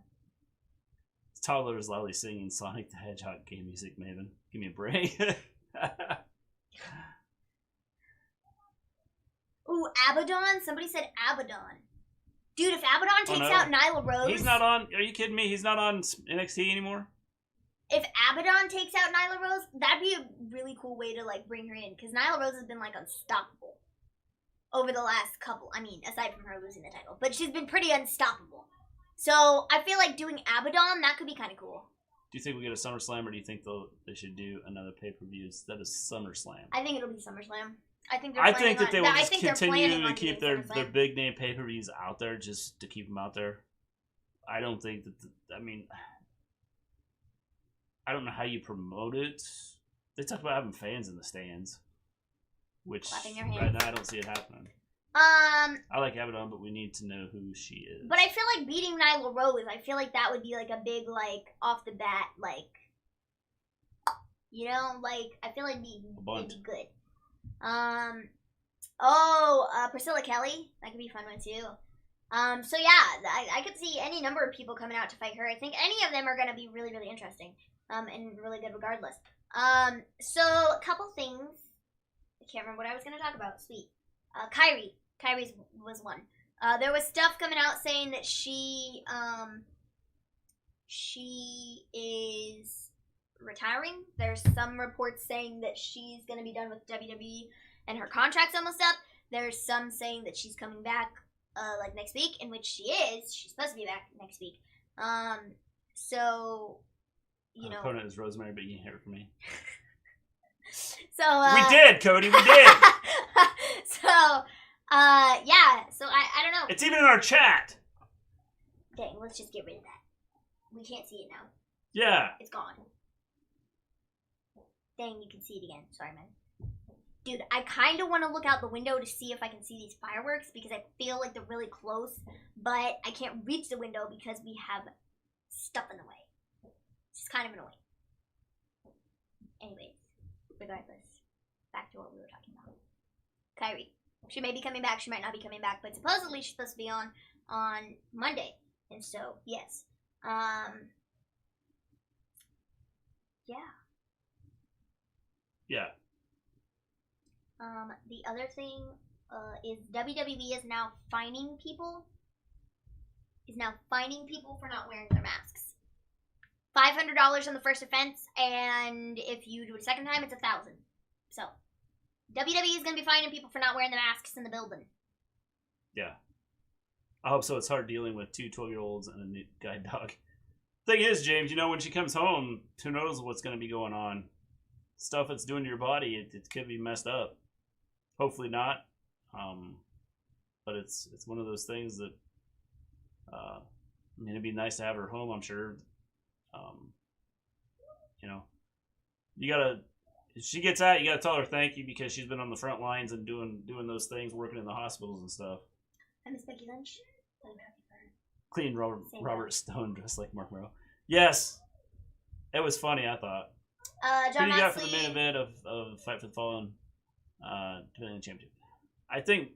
Toddler is loudly singing Sonic the Hedgehog game music, Maven. Give me a break. Ooh, Abaddon? Somebody said Abaddon. Dude, if Abaddon takes out Nyla Rose... He's not on... Are you kidding me? He's not on NXT anymore? If Abaddon takes out Nyla Rose, that'd be a really cool way to, bring her in. Because Nyla Rose has been, unstoppable. Over the last couple... I mean, aside from her losing the title. But she's been pretty unstoppable. So, I feel like doing Abaddon, that could be kind of cool. Do you think we'll get a SummerSlam, or do you think they should do another pay-per-view instead of SummerSlam? I think it'll be SummerSlam. I think they will just continue to keep their big name pay-per-views out there just to keep them out there. I don't think that. I don't know how you promote it. They talk about having fans in the stands, which right now I don't see it happening. I like Abaddon, but we need to know who she is. But I feel like beating Nyla Rose, I feel like that would be a big off the bat I feel like it'd be good. Priscilla Kelly, that could be a fun one too. So yeah, I could see any number of people coming out to fight her. I think any of them are going to be really, really interesting, and really good regardless. So a couple things. I can't remember what I was going to talk about. Sweet. Kyrie's was one. There was stuff coming out saying that she is retiring. There's some reports saying that she's going to be done with WWE and her contract's almost up. There's some saying that she's coming back next week, in which she is. She's supposed to be back next week. So, Her opponent is Rosemary, but you can hear it from me. So, we did, Cody, we did! So, yeah, so I don't know. It's even in our chat! Dang, let's just get rid of that. We can't see it now. Yeah. It's gone. Dang, you can see it again. Sorry, man. Dude, I kind of want to look out the window to see if I can see these fireworks because I feel like they're really close, but I can't reach the window because we have stuff in the way. It's kind of annoying. Anyways, regardless, back to what we were talking about. Kyrie. She may be coming back, she might not be coming back, but supposedly she's supposed to be on Monday. And so, yes. Yeah. Yeah. The other thing is WWE is now fining people. For not wearing their masks. $500 on the first offense, and if you do it a second time, it's $1,000. So, WWE is going to be fining people for not wearing the masks in the building. Yeah. I hope so. It's hard dealing with two 12-year-olds and a new guide dog. Thing is, James, when she comes home, who knows what's going to be going on. Stuff it's doing to your body, it could be messed up. Hopefully not. But it's one of those things that, it'd be nice to have her home, I'm sure. You gotta, if she gets out, you gotta tell her thank you because she's been on the front lines and doing those things, working in the hospitals and stuff. I miss Becky Lynch. Clean Robert Stone dressed like Mark Merrow. Yes. It was funny, I thought. John Who do you got for Moxley. the main event of Fight for the Fallen defending the championship? I think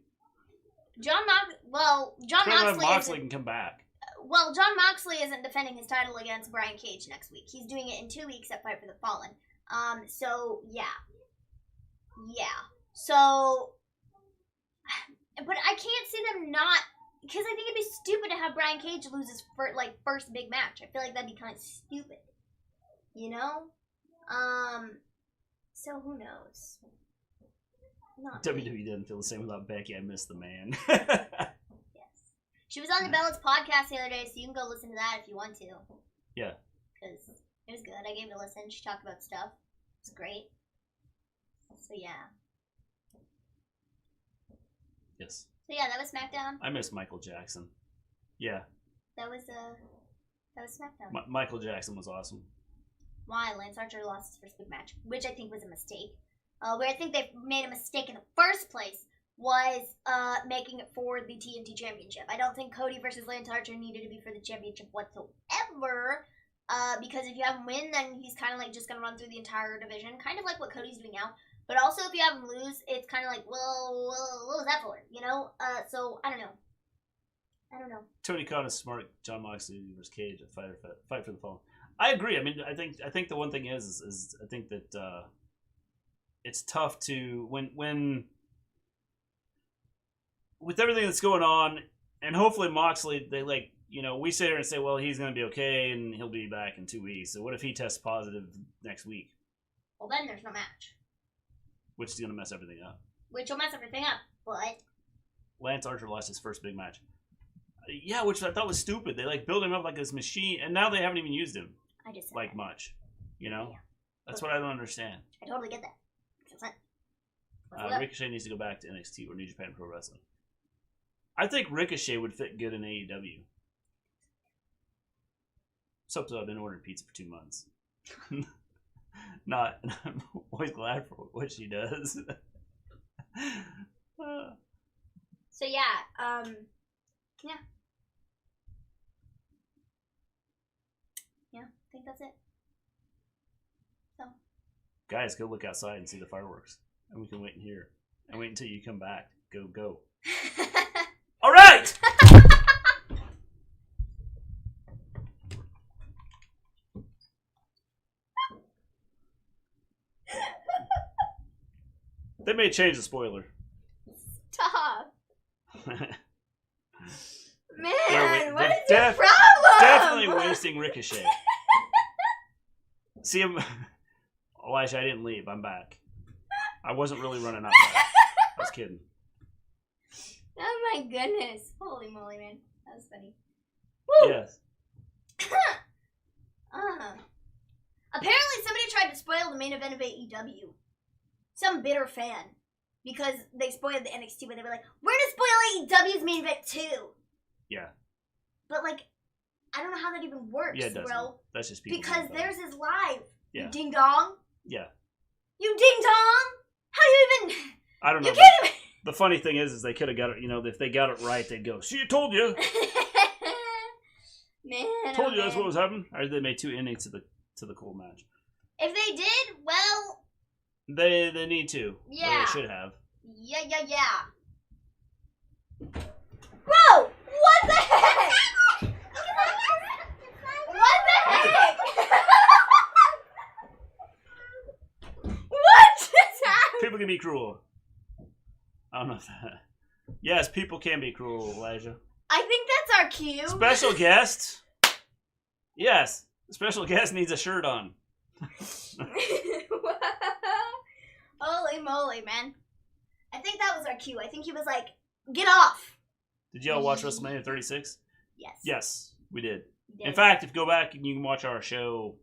John Moxley can come back. Well, John Moxley isn't defending his title against Brian Cage next week. He's doing it in 2 weeks at Fight for the Fallen. So, yeah. Yeah. So, but I can't see them not because I think it'd be stupid to have Brian Cage lose his first big match. I feel like that'd be kind of stupid, you know. So who knows? Not WWE doesn't feel the same without Becky. I miss the man. Yes, she was on the Balance podcast the other day, so you can go listen to that if you want to. Yeah, because it was good. I gave it a listen. She talked about stuff. It was great. So yeah. Yes. So yeah, that was SmackDown. I miss Michael Jackson. Yeah. That was SmackDown. Michael Jackson was awesome. Why? Lance Archer lost his first big match, which I think was a mistake. Where I think they made a mistake in the first place was making it for the TNT Championship. I don't think Cody versus Lance Archer needed to be for the championship whatsoever. Because if you have him win, then he's kind of like just gonna run through the entire division, kind of like what Cody's doing now. But also, if you have him lose, it's kind of like, well, what was that for? You know? So I don't know. Tony Khan is smart. John Moxley versus Cage, a fight for the phone. I agree. I mean, I think the one thing is I think that it's tough to when with everything that's going on, and hopefully Moxley, they we sit here and say, well, he's going to be okay and he'll be back in 2 weeks. So what if he tests positive next week? Well, then there's no match. Which is going to mess everything up. Which will mess everything up, but Lance Archer lost his first big match. Yeah, which I thought was stupid. They build him up like this machine, and now they haven't even used him. I just much, you know. Yeah. That's what I don't understand. I totally get that. Ricochet needs to go back to NXT or New Japan Pro Wrestling. I think Ricochet would fit good in AEW. Except I've been ordering pizza for 2 months. I'm always glad for what she does. So yeah, yeah. Yeah, I think that's it. So. Guys, go look outside and see the fireworks. And we can wait in here. And wait until you come back. Go. All right! They may change the spoiler. Stop. Man, what is your problem? Definitely wasting Ricochet. See him. Elijah, I didn't leave. I'm back. I wasn't really running up. I was kidding. Oh my goodness. Holy moly, man. That was funny. Woo! Yes. Apparently somebody tried to spoil the main event of AEW. Some bitter fan. Because they spoiled the NXT, but they were like, we're gonna spoil AEW's main event too. Yeah. But I don't know how that even works, yeah, it doesn't. bro. That's just people. Because theirs is live. Yeah. You ding dong. Yeah. You ding dong. How you even? I don't know. You can't even. The funny thing is they could have got it. If they got it right, they'd go. See, I told you. Man, told you that's what was happening. Or they made 2 endings to the cool match. If they did, well, they need to. Yeah. Or they should have. Yeah. Bro, what the heck? What the heck? What just happened? People can be cruel. I don't know if that. Yes, people can be cruel, Elijah. I think that's our cue. Special guest. Yes, the special guest needs a shirt on. Holy moly, man. I think that was our cue. I think he was like, get off. Did y'all watch WrestleMania 36? Yes. Yes, we did. We did. In fact, if you go back and you can watch our show,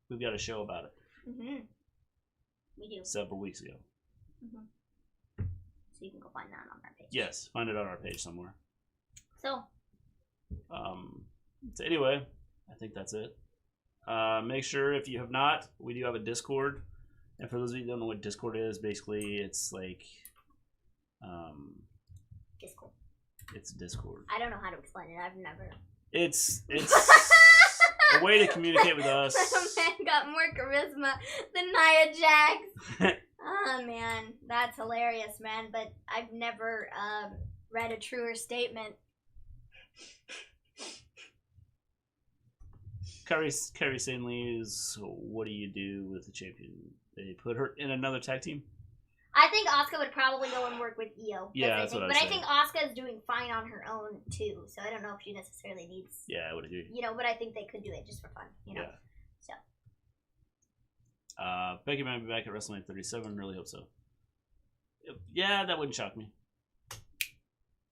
we've got a show about it. Mm-hmm. We do. Several weeks ago. Mm-hmm. So you can go find that on our page. Yes, find it on our page somewhere. So anyway, I think that's it. Make sure if you have not, we do have a Discord. And for those of you who don't know what Discord is, basically it's like Discord. It's Discord. I don't know how to explain it. I've never. It's a way to communicate with us. That man got more charisma than Nia Jax. Oh man, that's hilarious, man. But I've never read a truer statement. Kairi Sane is, what do you do with the champion? They put her in another tag team? I think Asuka would probably go and work with Io. That's what I was But saying. I think Asuka is doing fine on her own too, so I don't know if she necessarily needs. Yeah, I would agree. But I think they could do it just for fun. Yeah. So. Becky might be back at WrestleMania 37. Really hope so. Yeah, that wouldn't shock me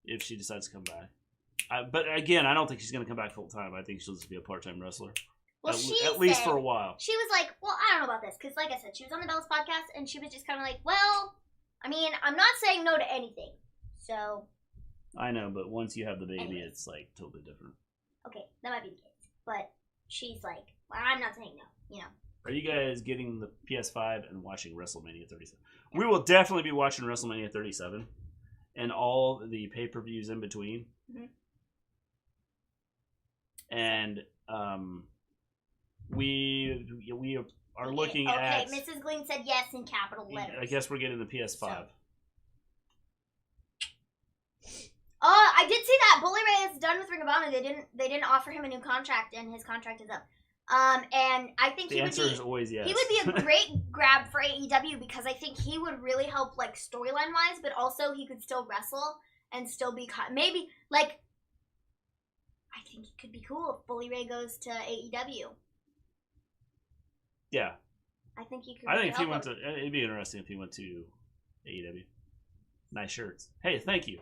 if she decides to come back. But again, I don't think she's going to come back full time. I think she'll just be a part-time wrestler. Well, at least for a while. She was like, well, I don't know about this. Because like I said, she was on the Bellas podcast. And she was just kind of like, well, I mean, I'm not saying no to anything. So. I know, but once you have the baby, anyways. It's like totally different. Okay, that might be the case. But she's like, well, I'm not saying no. Are you guys getting the PS5 and watching WrestleMania 37? Yeah. We will definitely be watching WrestleMania 37. And all the pay-per-views in between. Mm-hmm. And we are looking at... Okay, Mrs. Gleen said yes in capital letters. I guess we're getting the PS5. So. I did see that Bully Ray is done with Ring of Honor. They didn't offer him a new contract, and his contract is up. And I think the answer is always yes. He would be a great grab for AEW because I think he would really help, like, storyline wise, but also he could still wrestle and still be maybe like. I think it could be cool if Bully Ray goes to AEW. Yeah. I think he could. I think if he went to, it'd be interesting if he went to AEW. Nice shirts. Hey, thank you.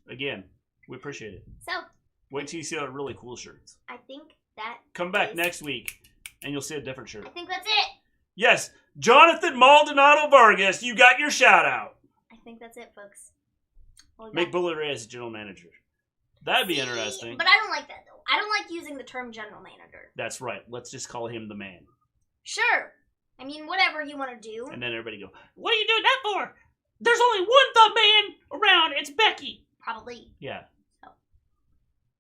Again, we appreciate it. So. Wait till you see our really cool shirts. I think that. Come back next week, and you'll see a different shirt. I think that's it. Yes, Jonathan Maldonado Vargas, you got your shout out. I think that's it, folks. Make Bully Ray as general manager. That'd be interesting. But I don't like that, though. I don't like using the term general manager. That's right. Let's just call him the man. Sure. I mean, whatever you want to do. And then everybody go, what are you doing that for? There's only one the man around. It's Becky. Probably. Yeah. So,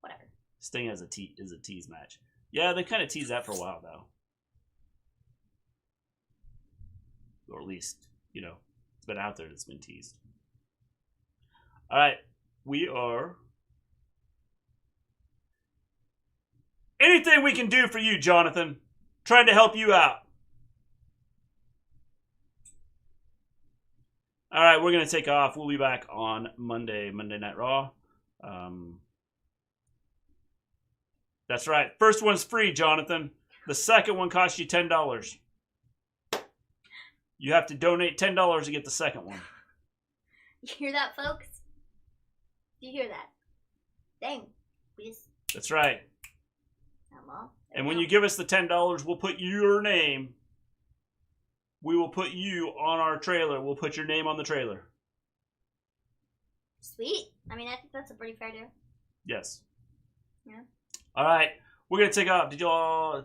whatever. Sting is a tease match. Yeah, they kind of teased that for a while, though. Or at least, it's been out there. It's been teased. All right. We are... Anything we can do for you, Jonathan. Trying to help you out. All right, we're going to take off. We'll be back on Monday Night Raw. That's right. First one's free, Jonathan. The second one costs you $10. You have to donate $10 to get the second one. You hear that, folks? Do you hear that? Dang. That's right. Well, and when you give us the $10, we'll put your name. We will put you on our trailer. We'll put your name on the trailer. Sweet. I mean, I think that's a pretty fair deal. Yes. Yeah. All right. We're going to take off. Did y'all?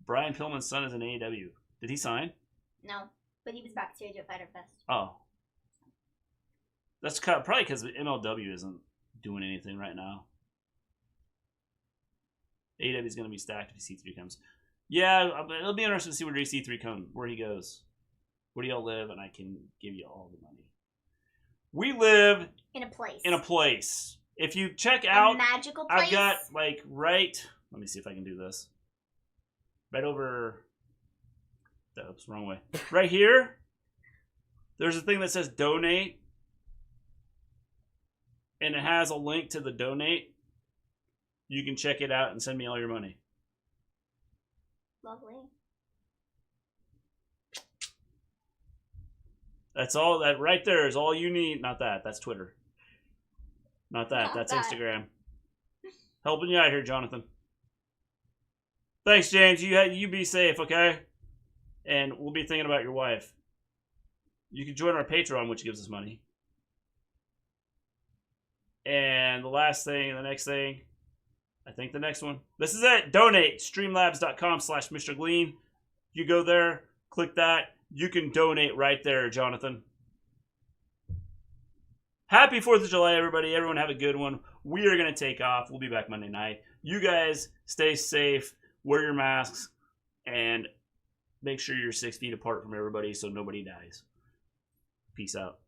Brian Pillman's son is in AEW. Did he sign? No. But he was backstage at Fyter Fest. Oh. That's probably because MLW isn't doing anything right now. AEW is going to be stacked if EC3 comes. Yeah, it'll be interesting to see where EC3 comes, where he goes. Where do y'all live? And I can give you all the money. We live in a place. If you check out, a magical place. I've got right. Let me see if I can do this. Right over. Oops, wrong way. Right here. There's a thing that says donate, and it has a link to the donate. You can check it out and send me all your money. Lovely. That's all. That right there is all you need. Not that. That's Twitter. Not that. Not That's that. Instagram. Helping you out here, Jonathan. Thanks, James. You be safe, okay? And we'll be thinking about your wife. You can join our Patreon, which gives us money. And the next thing, I think the next one. This is it. Donate. Streamlabs.com/Mr. Gleen. You go there, click that. You can donate right there, Jonathan. Happy 4th of July, everybody. Everyone have a good one. We are going to take off. We'll be back Monday night. You guys stay safe. Wear your masks. And make sure you're 6 feet apart from everybody so nobody dies. Peace out.